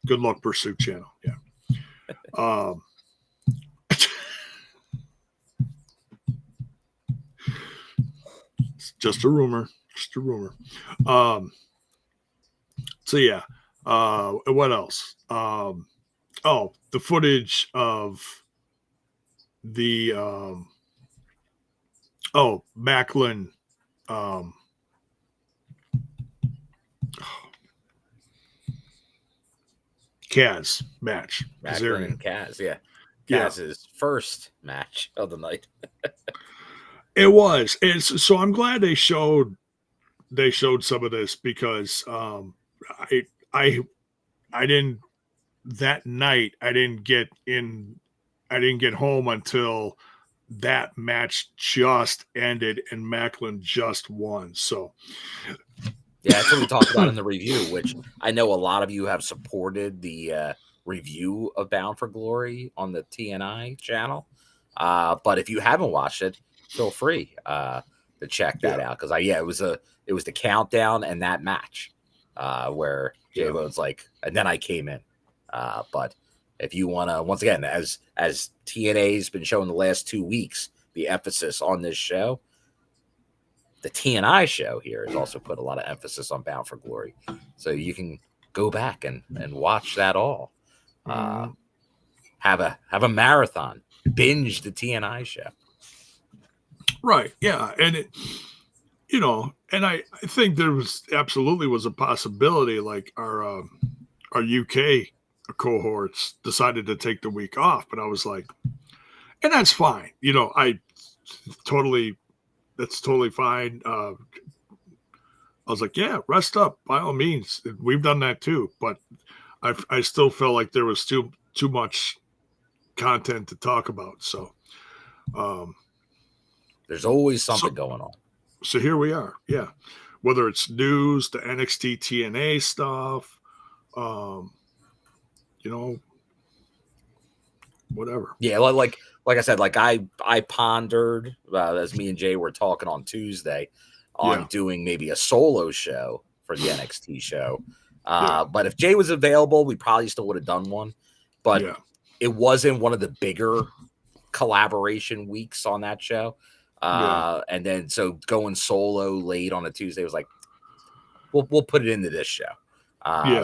Speaker 1: good luck, Pursuit channel. Yeah. Just a rumor. yeah. What else? The footage of the Macklin Kaz match.
Speaker 3: Macklin and Kaz, yeah.
Speaker 1: Yeah.
Speaker 3: Kaz's first match of the night.
Speaker 1: It was. So I'm glad they showed some of this because I didn't that night I didn't get home until that match just ended and Macklin just won. So
Speaker 3: yeah, that's what we talked about in the review, which I know a lot of you have supported the review of Bound for Glory on the TNI channel. But if you haven't watched it, feel free to check that out because it was the countdown and that match where JAYBONE'S like, and then I came in. But if you want to, once again, as TNA's been showing the last 2 weeks, the emphasis on this show, the TNI show here has also put a lot of emphasis on Bound for Glory. So you can go back and watch that all. Have a marathon, binge the TNI show.
Speaker 1: Right. Yeah. And and I think there was absolutely was a possibility like our UK cohorts decided to take the week off, but I was like, and that's fine. That's totally fine. I was like, yeah, rest up by all means. We've done that too, but I still felt like there was too much content to talk about. So
Speaker 3: there's always something going on.
Speaker 1: So here we are. Yeah. Whether it's news, the NXT TNA stuff, whatever.
Speaker 3: Yeah. Like I said, like I pondered as me and Jay were talking on Tuesday on doing maybe a solo show for the NXT show. But if Jay was available, we probably still would have done one. But it wasn't one of the bigger collaboration weeks on that show. And then so going solo late on a Tuesday was like, we'll put it into this show.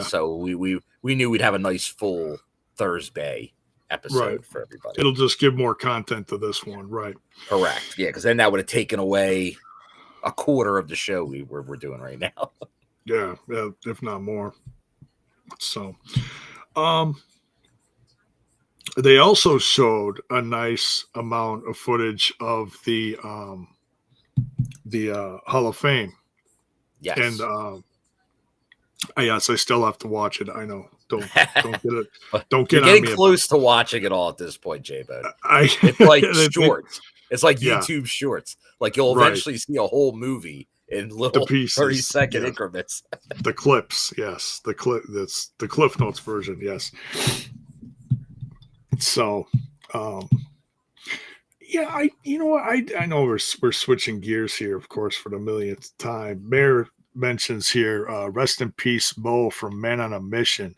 Speaker 3: So we knew we'd have a nice full Thursday episode for everybody.
Speaker 1: It'll just give more content to this one, right?
Speaker 3: Correct. Yeah, because then that would have taken away a quarter of the show we're doing right now.
Speaker 1: yeah, if not more. So, they also showed a nice amount of footage of the Hall of Fame.
Speaker 3: Yes.
Speaker 1: And yes, I still have to watch it. I know. Don't get it. Don't get
Speaker 3: You're
Speaker 1: on
Speaker 3: getting
Speaker 1: me
Speaker 3: close to watching it all at this point, JAYBONE.
Speaker 1: It's
Speaker 3: like shorts. It's like YouTube shorts. Like you'll eventually see a whole movie in little 30-second increments.
Speaker 1: The clips, yes. That's the Cliff Notes version, yes. So, I know we're switching gears here, of course, for the millionth time. Mayor mentions here, rest in peace, Mo from Men on a Mission.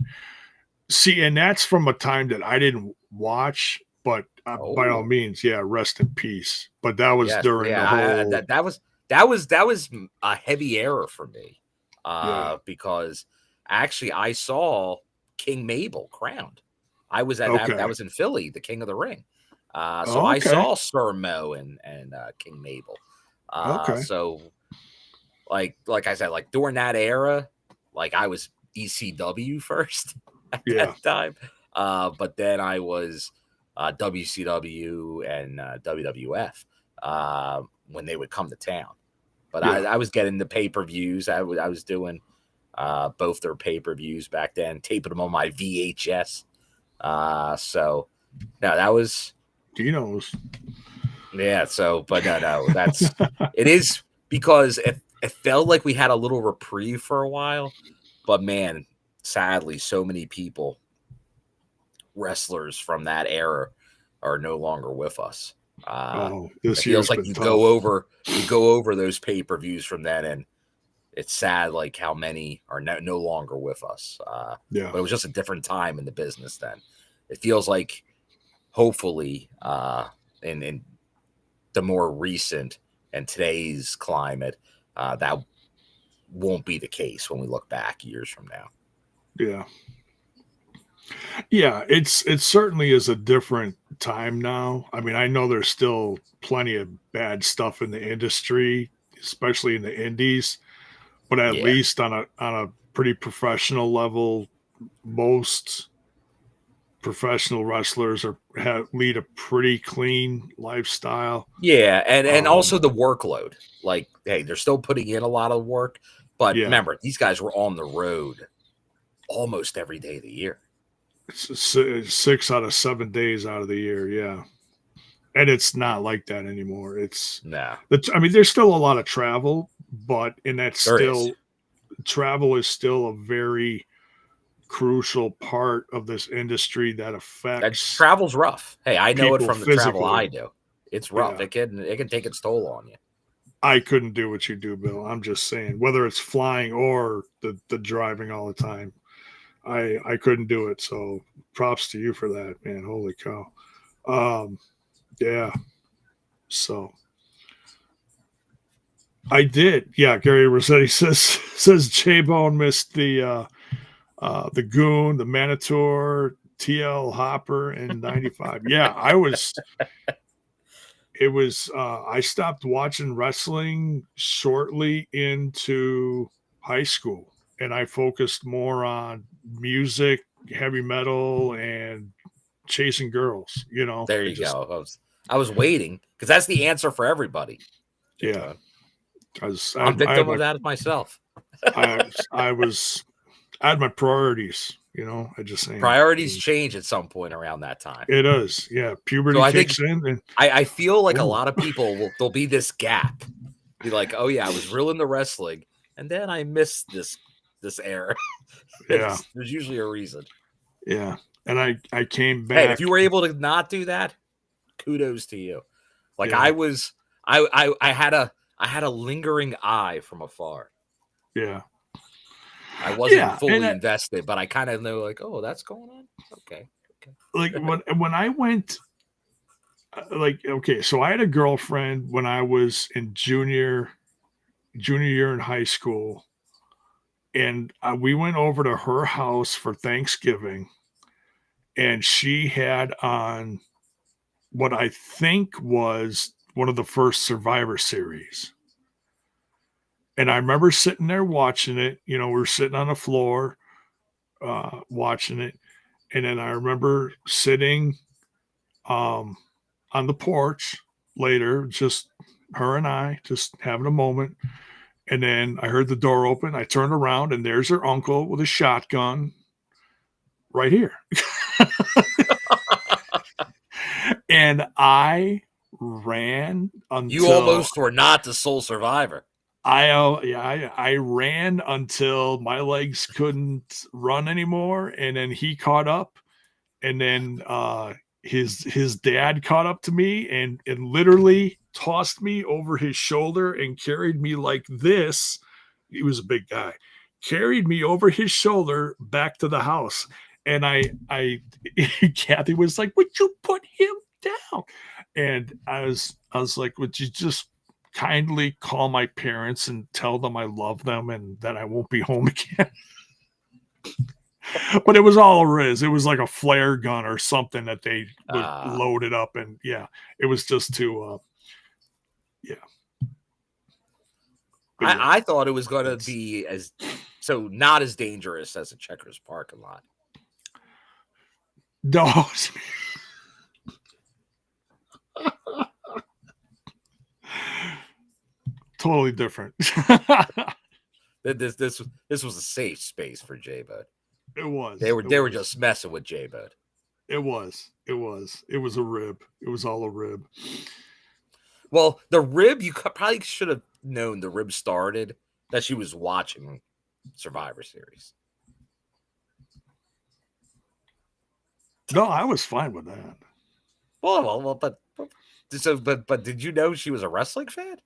Speaker 1: See, and that's from a time that I didn't watch, but by all means, rest in peace. But that was during the whole.
Speaker 3: That was a heavy error for me, because actually I saw King Mabel crowned. I was at that was in Philly, the King of the Ring. So I saw Sir Mo and King Mabel. So like I said, like during that era, like I was ECW first at that time. But then I was WCW and WWF when they would come to town. But I was getting the pay-per-views. I was doing both their pay-per-views back then, taping them on my VHS. So no, that was
Speaker 1: Dino's.
Speaker 3: Yeah. So, but no, that's it is because it felt like we had a little reprieve for a while, but man, sadly, so many people, wrestlers from that era, are no longer with us. It feels like you go over those pay-per-views from then, and it's sad like how many are no longer with us. But it was just a different time in the business then. It feels like hopefully in the more recent and today's climate, that won't be the case when we look back years from now.
Speaker 1: Yeah. Yeah, it certainly is a different time now. I mean, I know there's still plenty of bad stuff in the industry, especially in the indies, but at
Speaker 3: Yeah.
Speaker 1: least on a pretty professional level, most professional wrestlers lead a pretty clean lifestyle.
Speaker 3: Yeah, and also the workload. Like, hey, they're still putting in a lot of work, but
Speaker 1: Yeah,
Speaker 3: remember, these guys were on the road almost every day of the year.
Speaker 1: 6 out of 7 days out of the year. Yeah. And it's not like that anymore.
Speaker 3: No,
Speaker 1: I mean, there's still a lot of travel, but
Speaker 3: there is.
Speaker 1: travel is still a very crucial part of this industry that affects
Speaker 3: Travel's rough. Hey, I know it
Speaker 1: people
Speaker 3: from the travel I
Speaker 1: physically.
Speaker 3: do. It's rough.
Speaker 1: Yeah.
Speaker 3: It can take its toll on you.
Speaker 1: I couldn't do what you do, Bill. I'm just saying, whether it's flying or the driving all the time, I couldn't do it. So props to you for that, man. Holy cow. Yeah. So I did. Yeah, Gary Rossetti says J-Bone missed the Goon, the Manitor, TL Hopper in 95. Yeah, I stopped watching wrestling shortly into high school, and I focused more on music, heavy metal, and chasing girls.
Speaker 3: There you go. I was waiting because that's the answer for everybody.
Speaker 1: Yeah.
Speaker 3: I'm victim of that myself.
Speaker 1: I had my priorities, I just saying.
Speaker 3: Priorities change at some point around that time.
Speaker 1: It does. Yeah. Puberty kicks in. And,
Speaker 3: I feel like a lot of people there'll be this gap. Be like, oh yeah, I was real into wrestling, and then I missed this era.
Speaker 1: Yeah.
Speaker 3: There's usually a reason.
Speaker 1: Yeah. And I came back.
Speaker 3: Hey, if you were able to not do that, kudos to you. Like I was I had a lingering eye from afar.
Speaker 1: Yeah.
Speaker 3: I wasn't fully invested, but I kind of know, like, oh, that's going on. Okay.
Speaker 1: Like when I went, so I had a girlfriend when I was in junior year in high school, and we went over to her house for Thanksgiving, and she had on what I think was one of the first Survivor Series. And I remember sitting there watching it. We were sitting on the floor watching it. And then I remember sitting on the porch later, just her and I, just having a moment. And then I heard the door open. I turned around, and there's her uncle with a shotgun right here. And I ran until...
Speaker 3: You almost were not the sole survivor.
Speaker 1: I ran until my legs couldn't run anymore, and then he caught up, and then his dad caught up to me and literally tossed me over his shoulder and carried me like this. He was a big guy. Carried me over his shoulder back to the house, and Kathy was like, "Would you put him down?" And I was like, "Would you just kindly call my parents and tell them I love them and that I won't be home again?" But it was all a riz. It was like a flare gun or something that they loaded up, and it was just to
Speaker 3: I thought it was going to be not as dangerous as a Checkers parking lot.
Speaker 1: No. Totally different.
Speaker 3: This was a safe space for J-Bud.
Speaker 1: It was.
Speaker 3: They were just messing with J-Bud.
Speaker 1: It was a rib. It was all a rib.
Speaker 3: Well, the rib, you probably should have known the rib started that she was watching Survivor Series.
Speaker 1: No, I was fine with that.
Speaker 3: Well, but did you know she was a wrestling fan?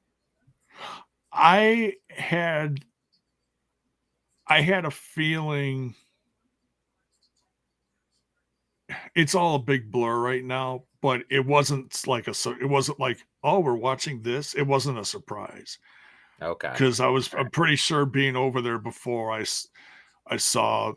Speaker 1: I had a feeling. It's all a big blur right now, but it wasn't like oh, we're watching this. It wasn't a surprise.
Speaker 3: Okay.
Speaker 1: Because I'm pretty sure being over there before, I saw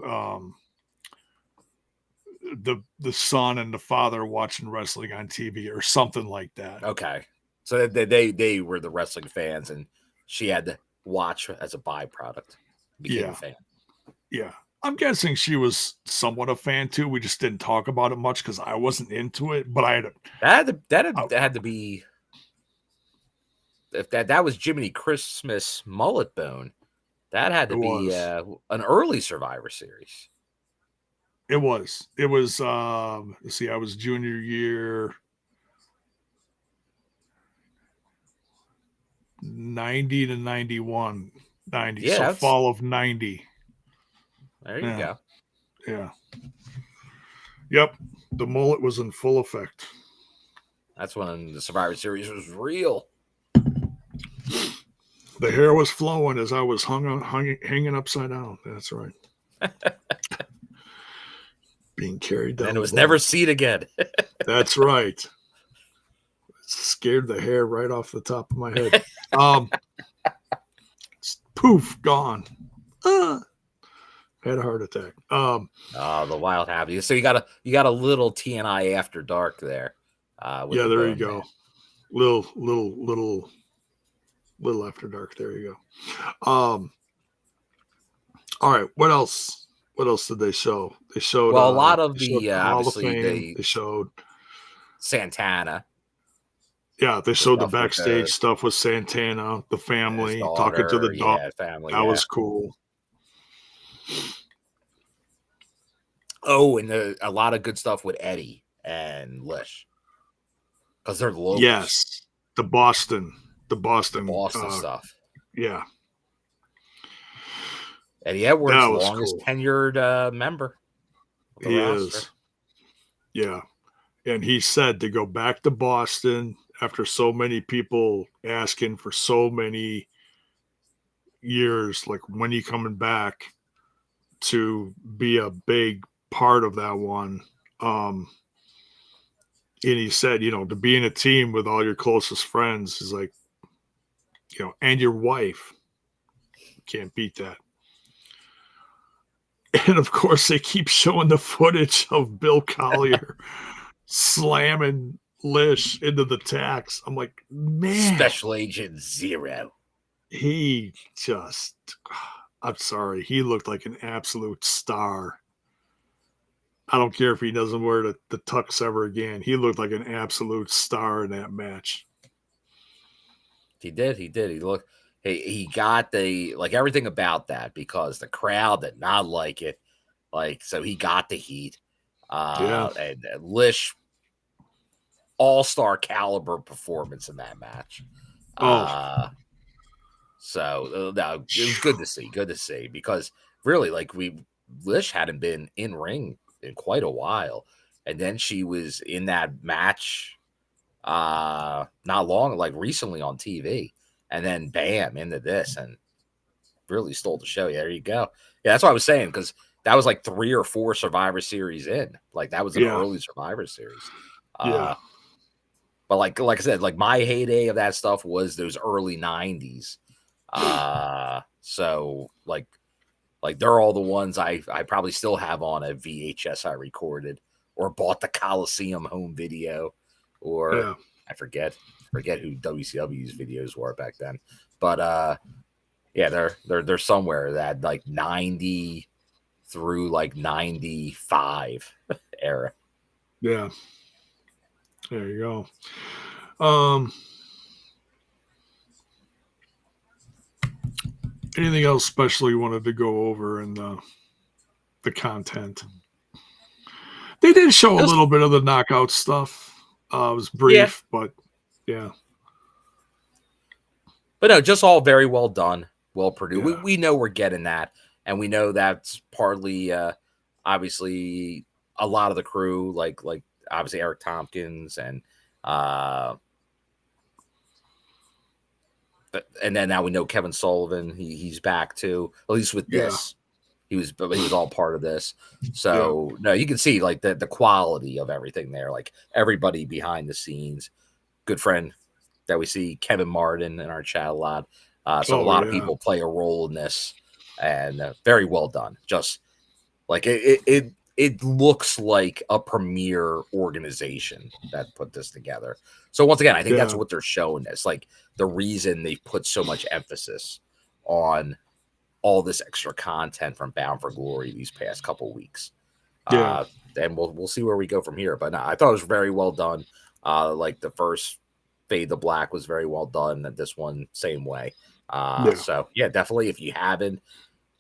Speaker 1: the son and the father watching wrestling on TV or something like that.
Speaker 3: Okay, so they were the wrestling fans, and she had to watch as a byproduct. Became a fan.
Speaker 1: Yeah. I'm guessing she was somewhat a fan too. We just didn't talk about it much because I wasn't into it. But I had
Speaker 3: that had to be, if that was Jiminy Christmas mullet bone. That had to be an early Survivor Series.
Speaker 1: It was. Let's see, I was junior year 90 to 91. 90.
Speaker 3: Yeah,
Speaker 1: so fall of 90.
Speaker 3: There you go.
Speaker 1: Yeah. Yep. The mullet was in full effect.
Speaker 3: That's when the Survivor Series was real.
Speaker 1: The hair was flowing as I was hanging upside down. That's right. Being carried down.
Speaker 3: And it was never seen again.
Speaker 1: That's right. Scared the hair right off the top of my head. Poof, gone. Had a heart attack.
Speaker 3: The wild happy. So you got a little TNI After Dark there.
Speaker 1: Yeah, there you go. Little After Dark. There you go. All right. What else? What else did they show? They showed
Speaker 3: a lot of the
Speaker 1: Hall of
Speaker 3: obviously
Speaker 1: Fame. They showed
Speaker 3: Santana.
Speaker 1: Yeah, they showed the backstage stuff with Santana, the family, talking to the dog.
Speaker 3: Yeah, family.
Speaker 1: That was cool.
Speaker 3: Oh, and a lot of good stuff with Eddie and Lish, because they're locals.
Speaker 1: Yes, the Boston
Speaker 3: stuff.
Speaker 1: Yeah,
Speaker 3: Eddie Edwards, longest tenured member.
Speaker 1: He is. Yeah, and he said to go back to Boston after so many people asking for so many years, like, when you coming back, to be a big part of that one. And he said, to be in a team with all your closest friends is like, and your wife. You can't beat that. And of course, they keep showing the footage of Bill Collier slamming Lish into the tacks. I'm like, man.
Speaker 3: Special Agent Zero.
Speaker 1: He just, I'm sorry. He looked like an absolute star. I don't care if he doesn't wear the tux ever again. He looked like an absolute star in that match.
Speaker 3: He did. He looked. He got everything about that, because the crowd did not like it. So he got the heat. And Lish, all-star caliber performance in that match. So it was good to see. Good to see, because really, Lish hadn't been in ring in quite a while, and then she was in that match not long, recently on TV, and then bam, into this, and really stole the show. Yeah, there you go. Yeah, that's what I was saying, because that was 3 or 4 Survivor Series in. That was an early Survivor Series. But like I said, my heyday of that stuff was those early 90s. So they're all the ones I probably still have on a VHS I recorded or bought the Coliseum home video, or I forget who WCW's videos were back then. But they're somewhere that 90 through 95 era.
Speaker 1: Yeah. There you go. Anything else special you wanted to go over in the content? They did show a little bit of the knockout stuff. It was brief, but yeah.
Speaker 3: But no, just all very well done, well produced. Yeah. We know we're getting that, and we know that's partly, obviously, a lot of the crew, like obviously Eric Tompkins and then now we know Kevin Sullivan. He's back too, at least with this. He was all part of this. So no, you can see the quality of everything there. Everybody behind the scenes. Good friend that we see, Kevin Martin, in our chat a lot. So a lot of people play a role in this. and very well done. Just like it looks like a premier organization that put this together. So once again, I think that's what they're showing us. Like the reason they put so much emphasis on all this extra content from Bound for Glory these past couple weeks. And we'll see where we go from here. But no, I thought it was very well done. Like the first Fade to Black was very well done, and this one same way. So yeah, definitely if you haven't,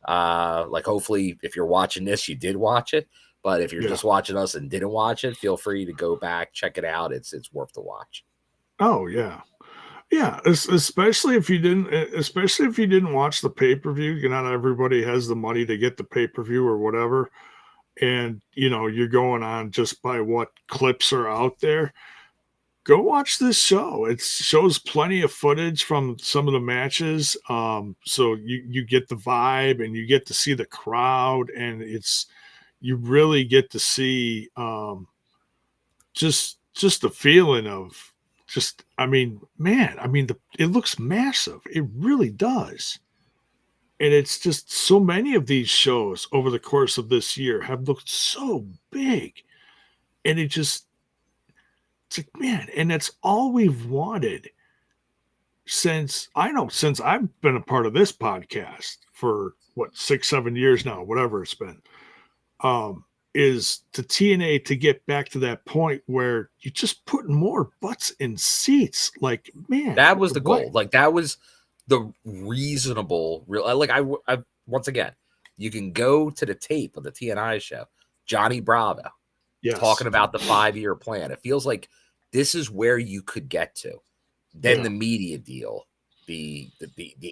Speaker 3: like hopefully if you're watching this, you did watch it. But if you're just watching us and didn't watch it, feel free to go back, check it out. It's worth the watch.
Speaker 1: Oh yeah. Yeah, especially if you didn't watch the pay-per-view. Not everybody has the money to get the pay-per-view or whatever. And you're going on just by what clips are out there. Go watch this show. It shows plenty of footage from some of the matches. So you get the vibe and you get to see the crowd, and you really get to see just the feeling of it looks massive. It really does. And it's just so many of these shows over the course of this year have looked so big. And it's like, man, and that's all we've wanted since I've been a part of this podcast for 6-7 years now, whatever it's been. Is to TNA to get back to that point where you just put more butts in seats. Like, man,
Speaker 3: that was the goal. Like that was the reasonable real. Like I once again, you can go to the tape of the TNI show, Johnny Bravo, talking about the 5-year plan. It feels like this is where you could get to. Then the media deal, the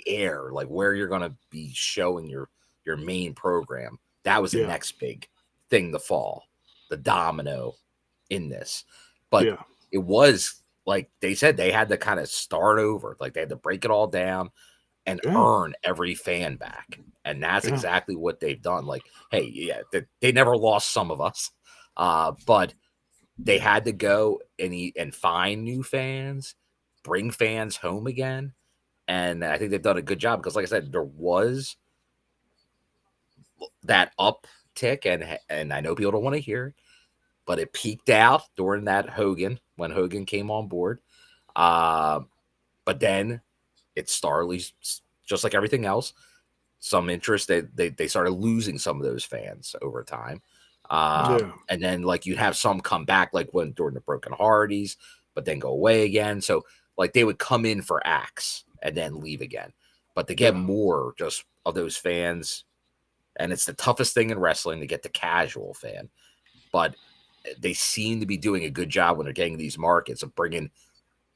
Speaker 3: air, like where you're going to be showing your main program. That was the next big thing to fall, the domino in this. But it was like they said, they had to kind of start over. Like they had to break it all down and earn every fan back. And that's exactly what they've done. Like, hey, they never lost some of us, but they had to go and find new fans, bring fans home again. And I think they've done a good job because, like I said, there was that uptick, and I know people don't want to hear it, but it peaked out during that when Hogan came on board. But then it started, just like everything else, some interest. They started losing some of those fans over time. And then like you'd have some come back, like during the Broken Hardys, but then go away again. So like they would come in for acts and then leave again. But to get more just of those fans, and it's the toughest thing in wrestling to get the casual fan, but they seem to be doing a good job when they're getting these markets of bringing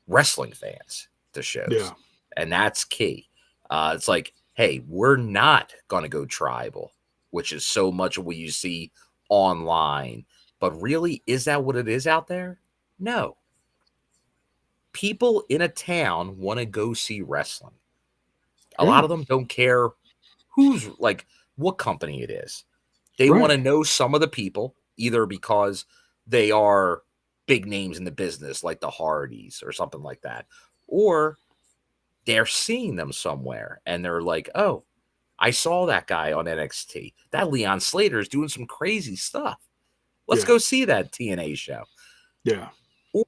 Speaker 3: wrestling fans to shows. And that's key. It's like, hey, we're not going to go tribal, which is so much of what you see online. But really, is that what it is out there? No. People in a town want to go see wrestling. A lot of them don't care who's like what company it is. They want to know some of the people, either because they are big names in the business, like the Hardys or something like that, or they're seeing them somewhere and they're like, oh, I saw that guy on NXT. That Leon Slater is doing some crazy stuff. Let's go see that TNA show. Or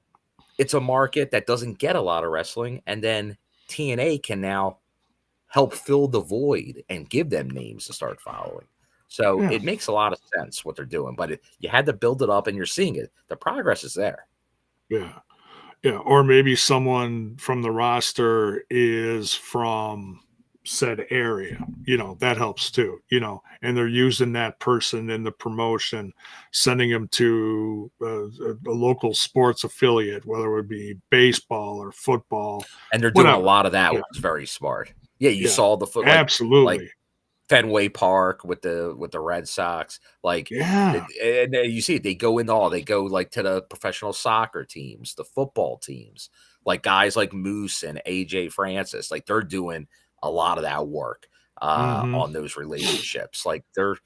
Speaker 3: it's a market that doesn't get a lot of wrestling, and then TNA can now help fill the void and give them names to start following. So it makes a lot of sense what they're doing, but you had to build it up, and you're seeing it. The progress is there.
Speaker 1: Yeah. Or maybe someone from the roster is from said area, that helps too, and they're using that person in the promotion, sending them to a local sports affiliate, whether it would be baseball or football.
Speaker 3: And they're doing a lot of that, which is very smart. You saw the foot,
Speaker 1: absolutely.
Speaker 3: Like Fenway Park with the Red Sox, like, and you see it, they go like to the professional soccer teams, the football teams, like guys like Moose and AJ Francis, like they're doing a lot of that work on those relationships. Like they're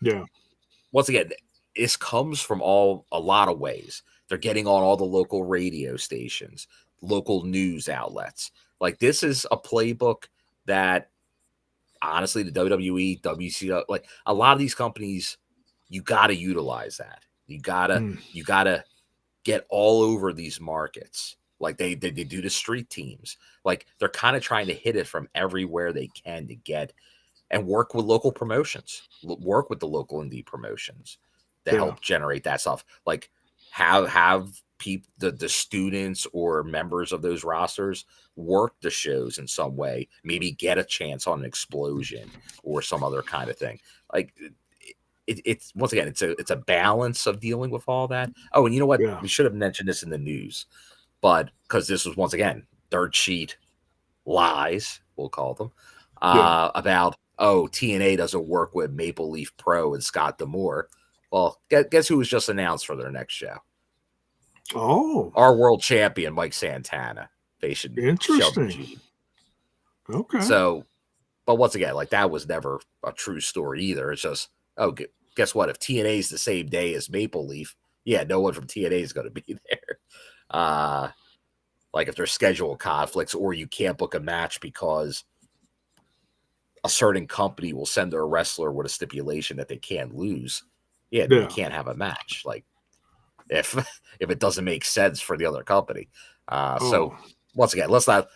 Speaker 3: once again, this comes from a lot of ways. They're getting on all the local radio stations, local news outlets. Like this is a playbook that honestly, the WWE, WCW, like a lot of these companies, you got to utilize that. You gotta get all over these markets. Like they do the street teams. Like they're kind of trying to hit it from everywhere they can to get and work with local promotions, work with the local indie promotions to help generate that stuff. Like have people, the students or members of those rosters work the shows in some way, maybe get a chance on an explosion or some other kind of thing. Like it's once again, it's a balance of dealing with all that. Oh, and you know what?
Speaker 1: Yeah.
Speaker 3: We should have mentioned this in the news, but because this was once again dirt sheet lies, we'll call them, about TNA doesn't work with Maple Leaf Pro and Scott D'Amore. Well, guess who was just announced for their next show?
Speaker 1: Oh,
Speaker 3: our world champion Mike Santana facing
Speaker 1: interesting.
Speaker 3: Shelton.
Speaker 1: Okay.
Speaker 3: So, but once again, like that was never a true story either. It's just, guess what? If TNA is the same day as Maple Leaf, yeah, no one from TNA is going to be there. Like if there's schedule conflicts or you can't book a match because a certain company will send their wrestler with a stipulation that they can't lose, you can't have a match. Like if it doesn't make sense for the other company. So once again, let's not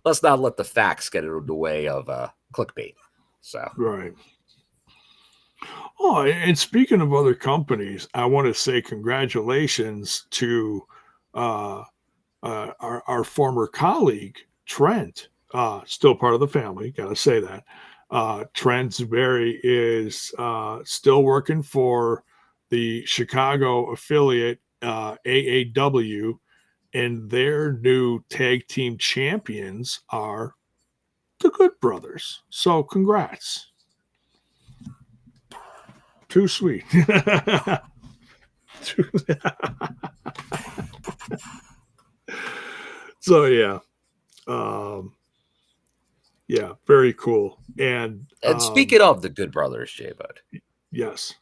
Speaker 3: let the facts get in the way of clickbait. So
Speaker 1: right. Oh, and speaking of other companies, I want to say congratulations to our former colleague Trent, still part of the family. Got to say that Trent Zuberi is still working for the Chicago affiliate AAW, and their new tag team champions are the Good Brothers. So congrats. Too sweet. So yeah. Yeah, very cool. And
Speaker 3: speaking of the Good Brothers, J-Bud.
Speaker 1: Yes.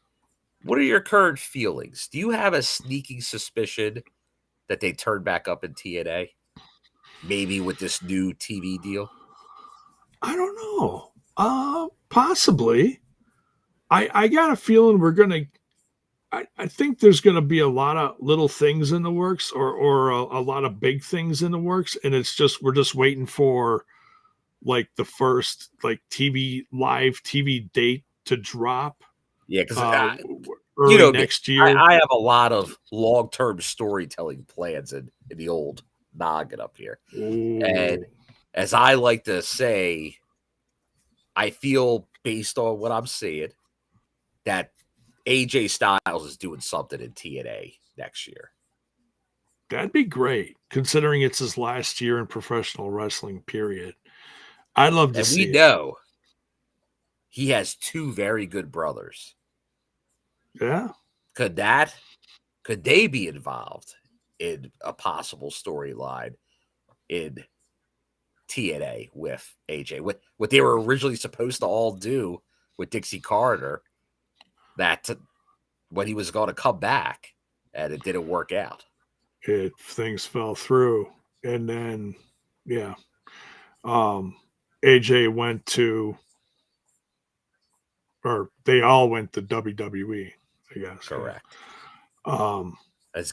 Speaker 3: What are your current feelings? Do you have a sneaking suspicion that they turn back up in TNA? Maybe with this new TV deal?
Speaker 1: I don't know. Possibly. I got a feeling we're gonna. I think there's gonna be a lot of little things in the works, or a lot of big things in the works, and we're just waiting for like the first like live TV date to drop.
Speaker 3: Yeah, because
Speaker 1: early next year.
Speaker 3: I have a lot of long-term storytelling plans in the old noggin up here.
Speaker 1: Ooh.
Speaker 3: And as I like to say, I feel based on what I'm seeing that AJ Styles is doing something in TNA next year.
Speaker 1: That'd be great, considering it's his last year in professional wrestling, period. I'd love to see it.
Speaker 3: And we know he has two very good brothers.
Speaker 1: Yeah.
Speaker 3: Could they be involved in a possible storyline in TNA with AJ? What they were originally supposed to all do with Dixie Carter, that when he was going to come back, and it didn't work out.
Speaker 1: Things fell through. And then, yeah. AJ went to, or they all went to WWE, I guess.
Speaker 3: Correct.
Speaker 1: Yeah.
Speaker 3: As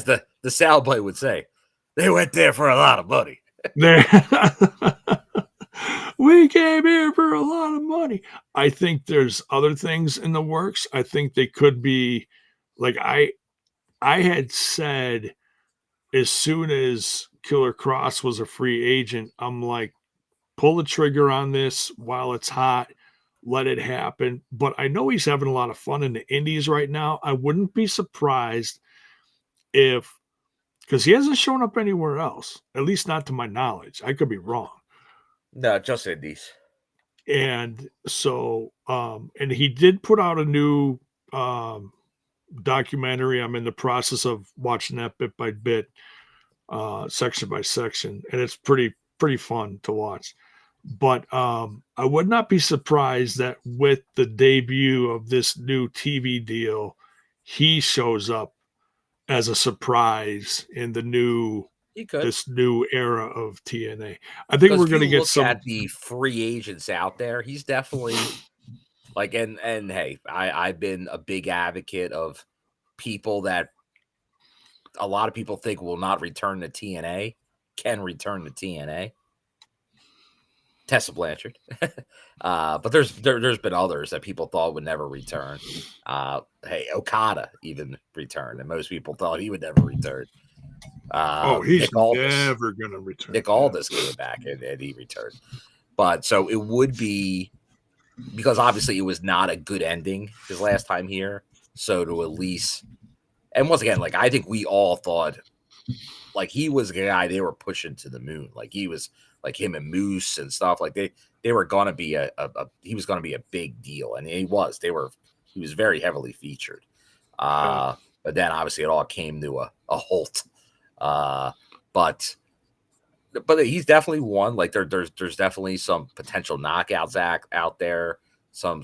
Speaker 3: the soundbite would say, they went there for a lot of money.
Speaker 1: We came here for a lot of money. I think there's other things in the works. I think they could be like I had said as soon as Killer Cross was a free agent, I'm like, pull the trigger on this while it's hot. Let it happen. But I know he's having a lot of fun in the indies right now. I wouldn't be surprised because he hasn't shown up anywhere else, at least not to my knowledge. I could be wrong.
Speaker 3: No, just indies.
Speaker 1: And so, and he did put out a new documentary. I'm in the process of watching that bit by bit, section by section, and it's pretty fun to watch. But I would not be surprised that with the debut of this new TV deal, he shows up as a surprise in the new this new era of TNA. I think we're going to get some
Speaker 3: at the free agents out there. He's definitely like, and hey, I've been a big advocate of people that a lot of people think will not return to TNA can return to TNA. Tessa Blanchard. But there's been others that people thought would never return. Hey, Okada even returned, and most people thought he would never return.
Speaker 1: He's never going to return.
Speaker 3: Nick Aldis came back and he returned. But so it would be, because obviously it was not a good ending his last time here. So to at least, and once again, like I think we all thought like he was the guy they were pushing to the moon. Like he was like him and Moose and stuff. Like they were gonna be he was gonna be a big deal, and he was. He was very heavily featured. But then obviously it all came to a halt. But he's definitely one. Like there's definitely some potential knockouts out there. Some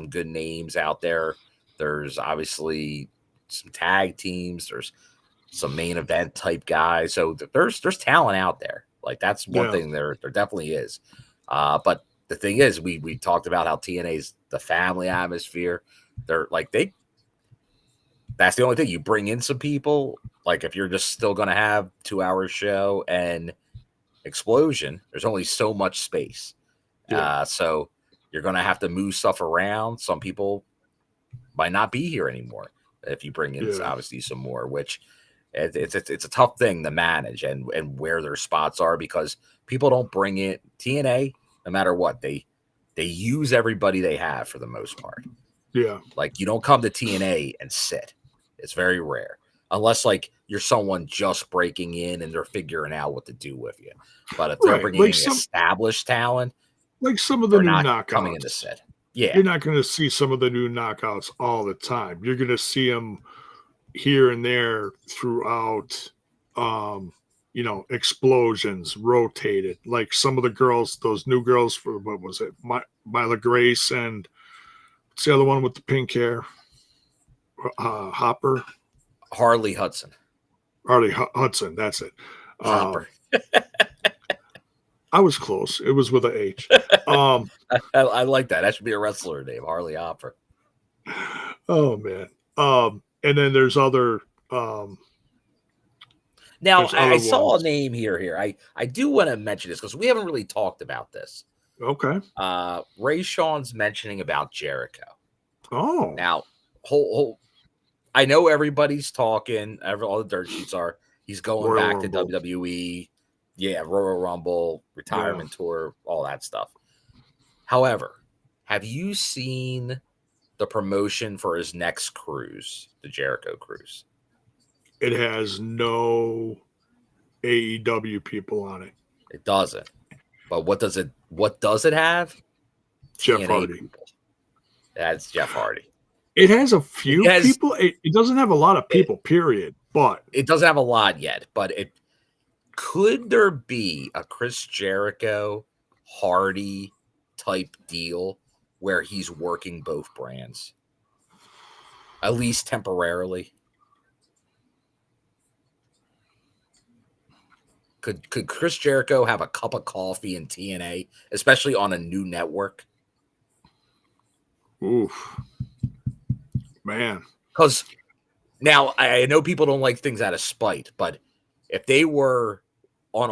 Speaker 3: good names out there. There's obviously some tag teams. There's some main event type guys. So there's talent out there. Like that's one thing there definitely is. But the thing is, we talked about how TNA's the family atmosphere. They're like that's the only thing. You bring in some people. Like if you're just still gonna have 2-hour show and Explosion, there's only so much space. So you're gonna have to move stuff around. Some people might not be here anymore if you bring in obviously some more, which it's a tough thing to manage and where their spots are, because people don't bring it. TNA, no matter what, they use everybody they have for the most part.
Speaker 1: Yeah.
Speaker 3: Like you don't come to TNA and sit. It's very rare. Unless like you're someone just breaking in and they're figuring out what to do with you. But if they're bringing in established talent,
Speaker 1: like some of the new knockouts
Speaker 3: coming in to sit.
Speaker 1: Yeah. You're not going to see some of the new knockouts all the time. You're going to see them here and there throughout, explosions rotated. Like some of the girls, those new girls for, what was it? Myla Grace and what's the other one with the pink hair? Hopper.
Speaker 3: Harley Hudson.
Speaker 1: Hudson, that's it.
Speaker 3: Hopper.
Speaker 1: I was close. It was with an H.
Speaker 3: I like that. That should be a wrestler name, Harley Hopper.
Speaker 1: Oh man. And then there's other.
Speaker 3: Now I saw a name here. I do want to mention this because we haven't really talked about this.
Speaker 1: Okay.
Speaker 3: Ray Sean's mentioning about Jericho.
Speaker 1: Oh.
Speaker 3: Now, I know everybody's talking. All the dirt sheets are. He's going back to WWE. Yeah, Royal Rumble, retirement tour, all that stuff. However, have you seen the promotion for his next cruise, the Jericho cruise?
Speaker 1: It has no AEW people on it.
Speaker 3: It doesn't. But what does it have?
Speaker 1: Jeff
Speaker 3: TNA
Speaker 1: Hardy.
Speaker 3: People. That's Jeff Hardy.
Speaker 1: It has a few people. It doesn't have a lot of people, period. But
Speaker 3: it doesn't have a lot yet. But could there be a Chris Jericho Hardy type deal where he's working both brands, at least temporarily? Could Chris Jericho have a cup of coffee in TNA, especially on a new network?
Speaker 1: Oof. Man.
Speaker 3: Because now I know people don't like things out of spite, but if he was on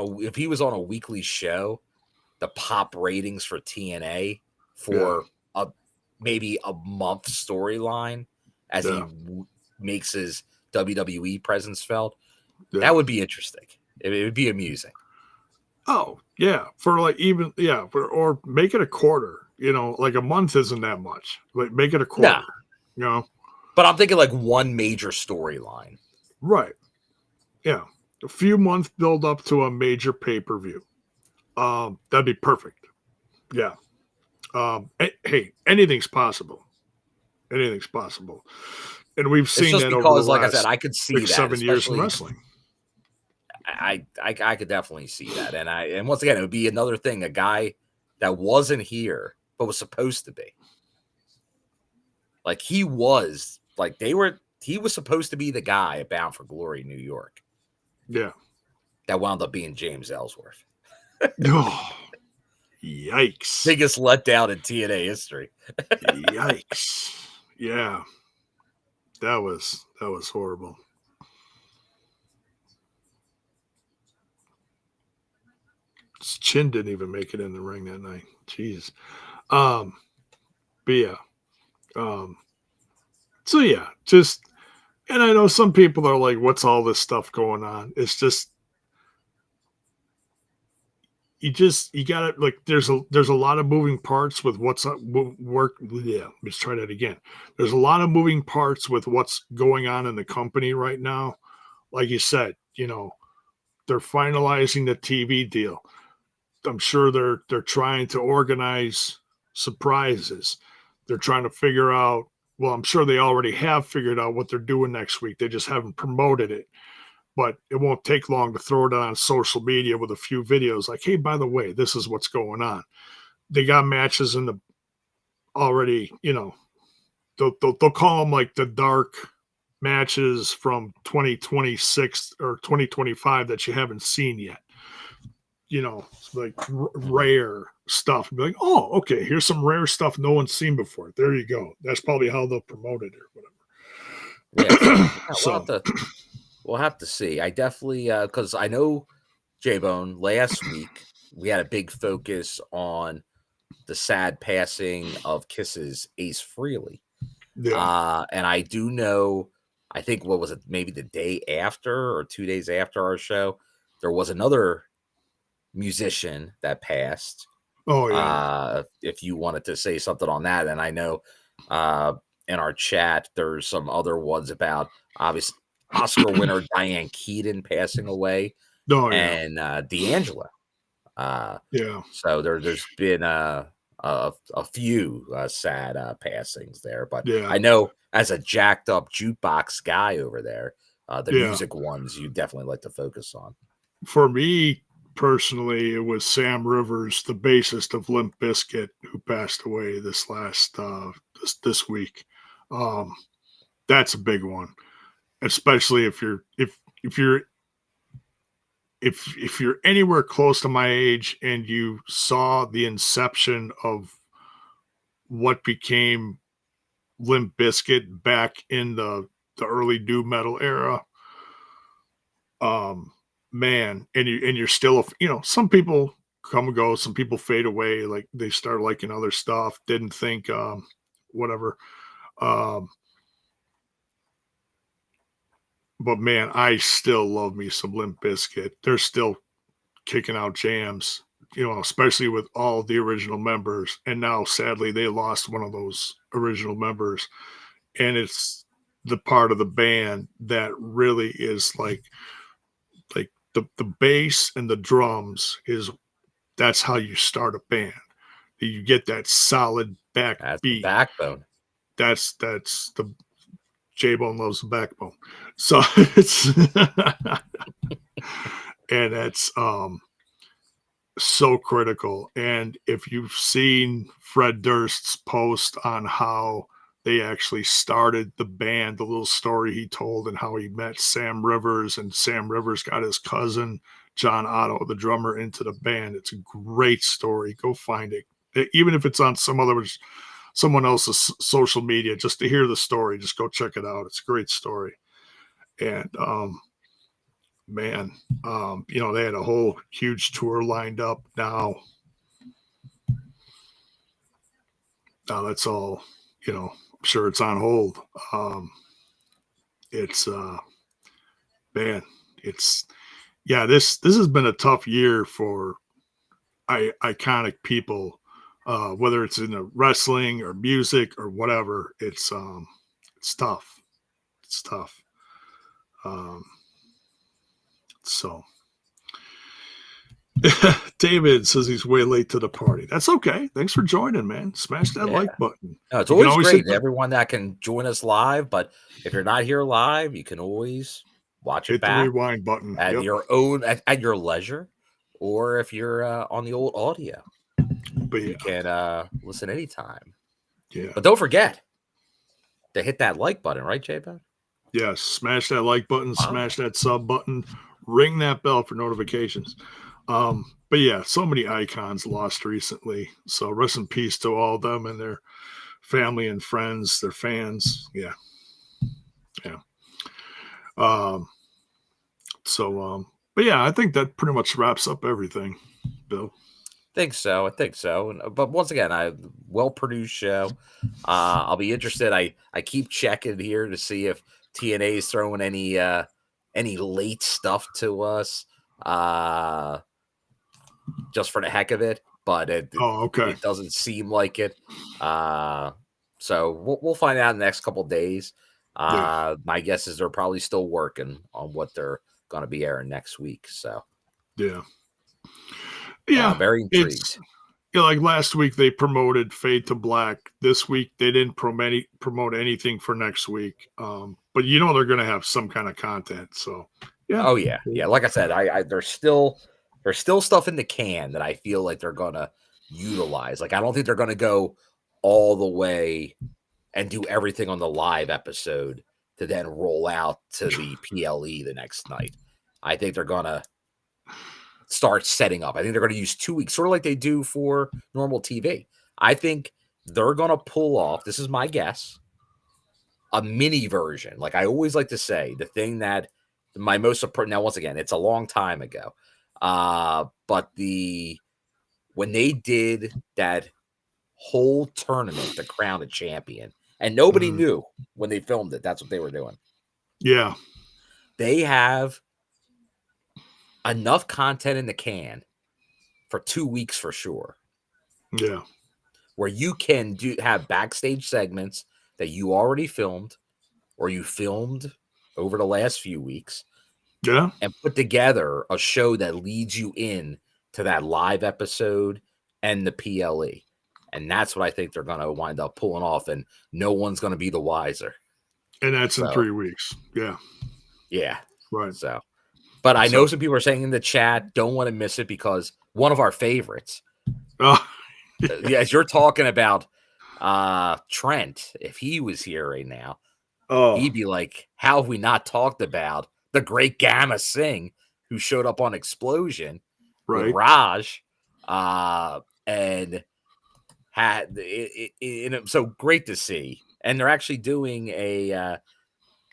Speaker 3: a weekly show, the pop ratings for TNA for maybe a month storyline as he makes his WWE presence felt, that would be interesting. It would be amusing.
Speaker 1: Oh, yeah. For like or make it a quarter. Like a month isn't that much. Like make it a quarter.
Speaker 3: Nah. But I'm thinking like one major storyline.
Speaker 1: Right. Yeah. A few months build up to a major pay-per-view. That'd be perfect. Yeah. Hey, anything's possible. Anything's possible. And we've seen that over the last,
Speaker 3: I said, I could see
Speaker 1: 6-7 years in wrestling.
Speaker 3: I could definitely see that. And once again, it would be another thing, a guy that wasn't here but was supposed to be. Like he was supposed to be the guy at Bound for Glory, New York.
Speaker 1: Yeah.
Speaker 3: that wound up being James Ellsworth.
Speaker 1: Oh, yikes.
Speaker 3: Biggest letdown in TNA history.
Speaker 1: Yikes. Yeah. That was horrible. His chin didn't even make it in the ring that night. Jeez. But yeah. So yeah, just, and I know some people are like, what's all this stuff going on? It's just, you gotta, like, there's a lot of moving parts with what's work. Yeah, let's try that again. There's a lot of moving parts with what's going on in the company right now. Like you said, they're finalizing the TV deal. I'm sure they're trying to organize surprises. They're trying to figure out, well, I'm sure they already have figured out what they're doing next week. They just haven't promoted it. But it won't take long to throw it on social media with a few videos like, hey, by the way, this is what's going on. They got matches in the already, they'll call them like the dark matches from 2026 or 2025 that you haven't seen yet. Like rare stuff. Be like, oh, okay, here's some rare stuff no one's seen before. There you go. That's probably how they'll promote it or whatever.
Speaker 3: Yeah, we'll have to see. I definitely, because I know, J-Bone, last week we had a big focus on the sad passing of Kiss's Ace Frehley. Yeah. And I do know, I think, what was it, maybe the day after or 2 days after our show, there was another musician that passed.
Speaker 1: Oh, yeah.
Speaker 3: If you wanted to say something on that. And I know in our chat, there's some other ones about, obviously, Oscar winner Diane Keaton passing away.
Speaker 1: Oh, yeah.
Speaker 3: And D'Angelo.
Speaker 1: Yeah.
Speaker 3: So there's been a few sad passings there. But
Speaker 1: yeah.
Speaker 3: I know, as a jacked up jukebox guy over there, the music ones you definitely like to focus on. For me, personally, it was Sam Rivers, the bassist of Limp Bizkit, who passed away this week. That's a big one, especially if you're anywhere close to my age and you saw the inception of what became Limp Bizkit back in the early nu metal era. Man, and you're still, some people come and go, some people fade away, like they start liking other stuff, didn't think, whatever. But man, I still love me some Limp Bizkit. They're still kicking out jams, especially with all the original members. And now, sadly, they lost one of those original members. And it's the part of the band that really is like the bass and the drums that's how you start a band. You get that solid backbeat. The backbone. That's the J-Bone loves the backbone. So it's and that's so critical. And if you've seen Fred Durst's post on how they actually started the band, the little story he told and how he met Sam Rivers, and Sam Rivers got his cousin, John Otto, the drummer, into the band. It's a great story. Go find it. Even if it's on someone else's social media, just to hear the story, just go check it out. It's a great story. And, man, they had a whole huge tour lined up now. Now that's all, I'm sure it's on hold. It's man, this has been a tough year for iconic people, whether it's in the wrestling or music or whatever. It's tough. It's tough. So David says he's way late to the party. That's okay. Thanks for joining, man. Smash that like button. No, it's always great. Everyone that can join us live, but if you're not here live, you can always watch it back.
Speaker 1: Hit the rewind button
Speaker 3: at your own at your leisure, or if you're on the old audio, but you can listen anytime.
Speaker 1: Yeah,
Speaker 3: but don't forget to hit that like button, right, J-Bone?
Speaker 1: Yes, smash that like button, smash that sub button, ring that bell for notifications. But yeah, so many icons lost recently. So rest in peace to all of them and their family and friends, their fans. Yeah. But yeah, I think that pretty much wraps up everything, Bill.
Speaker 3: I think so. But once again, well-produced show. I'll be interested. I keep checking here to see if TNA is throwing any late stuff to us, just for the heck of it. But it doesn't seem like it. So we'll find out in the next couple of days. My guess is they're probably still working on what they're going to be airing next week. So
Speaker 1: yeah,
Speaker 3: very intrigued.
Speaker 1: Like last week they promoted Fade to Black. This week they didn't promote anything for next week. But they're going to have some kind of content. So yeah.
Speaker 3: Oh yeah. Like I said, there's still stuff in the can that I feel like they're going to utilize. Like I don't think they're going to go all the way and do everything on the live episode to then roll out to the PLE the next night. I think they're going to start setting up. I think they're going to use 2 weeks, sort of like they do for normal TV. I think they're going to pull off, this is my guess, a mini version. Like I always like to say, the thing that my most surprised, now once again, it's a long time ago. But when they did that whole tournament to crown a champion, and nobody knew when they filmed it, that's what they were doing.
Speaker 1: Yeah.
Speaker 3: They have enough content in the can for 2 weeks for sure.
Speaker 1: Yeah.
Speaker 3: Where you can have backstage segments that you already filmed or you filmed over the last few weeks.
Speaker 1: Yeah.
Speaker 3: And put together a show that leads you in to that live episode and the PLE. And that's what I think they're going to wind up pulling off, and no one's going to be the wiser.
Speaker 1: And that's in 3 weeks. Yeah.
Speaker 3: Yeah.
Speaker 1: Right.
Speaker 3: So, but I know some people are saying in the chat, don't want to miss it because one of our favorites. As you're talking about Trent, if he was here right now, he'd be like, how have we not talked about the great Gamma Singh who showed up on Explosion with Raj and had it, so great to see. And they're actually doing an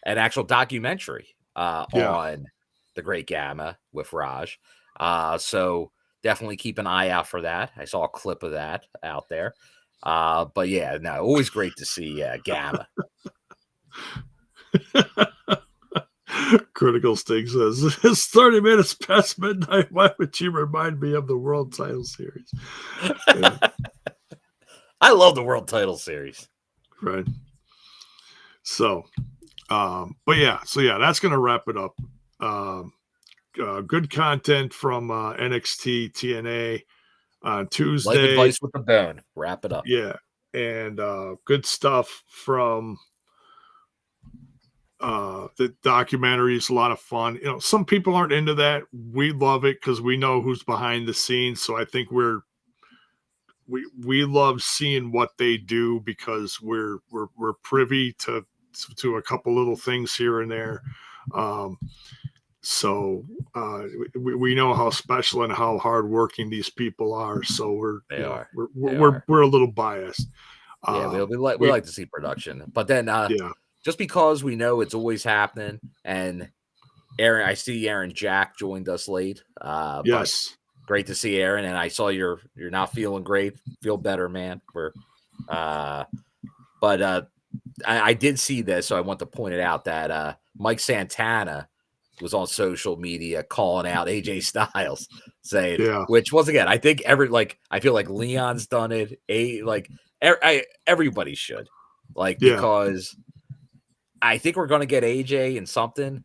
Speaker 3: actual documentary on the great Gamma with Raj. So definitely keep an eye out for that. I saw a clip of that out there. But yeah, no, always great to see Gamma.
Speaker 1: Critical Sting says, it's 30 minutes past midnight. Why would you remind me of the World Title Series? Yeah.
Speaker 3: I love the World Title Series.
Speaker 1: Right. So, but yeah, that's going to wrap it up. Good content from NXT TNA on Tuesday.
Speaker 3: Like advice with the bone. Wrap it up.
Speaker 1: Yeah. And good stuff from the documentary is a lot of fun. Some people aren't into that. We love it because we know who's behind the scenes. So I think we love seeing what they do because we're privy to a couple little things here and there. So we know how special and how hardworking these people are. So we're a little biased.
Speaker 3: Yeah, we like to see production, but then just because we know it's always happening, and Aaron, I see Aaron Jack joined us late.
Speaker 1: Yes,
Speaker 3: great to see Aaron, and I saw you're not feeling great. Feel better, man. But I did see this, so I want to point it out that Mike Santana was on social media calling out AJ Styles, saying, which once again, I think I feel like Leon's done it. Everybody should, because I think we're going to get AJ in something.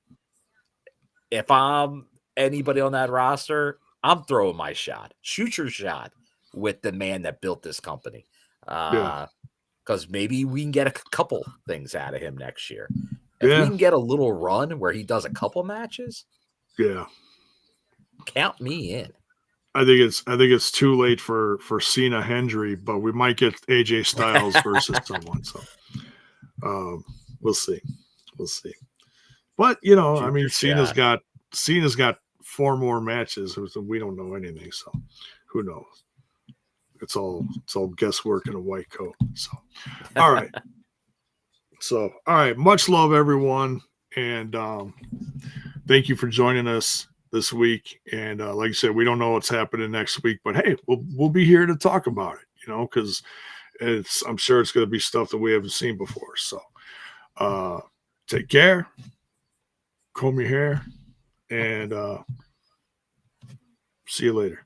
Speaker 3: If I'm anybody on that roster, I'm throwing my shot. Shoot your shot with the man that built this company. Because maybe we can get a couple things out of him next year. If we can get a little run where he does a couple matches, count me in.
Speaker 1: I think it's too late for Cena Hendry, but we might get AJ Styles versus someone. So we'll see. But I mean, Cena's got Cena's got 4 more matches. We don't know anything, so who knows? It's all guesswork in a white coat. So, all right. So, all right. Much love, everyone, and thank you for joining us this week. And like I said, we don't know what's happening next week, but hey, we'll be here to talk about it. Because I'm sure it's going to be stuff that we haven't seen before. So, take care, comb your hair, and see you later.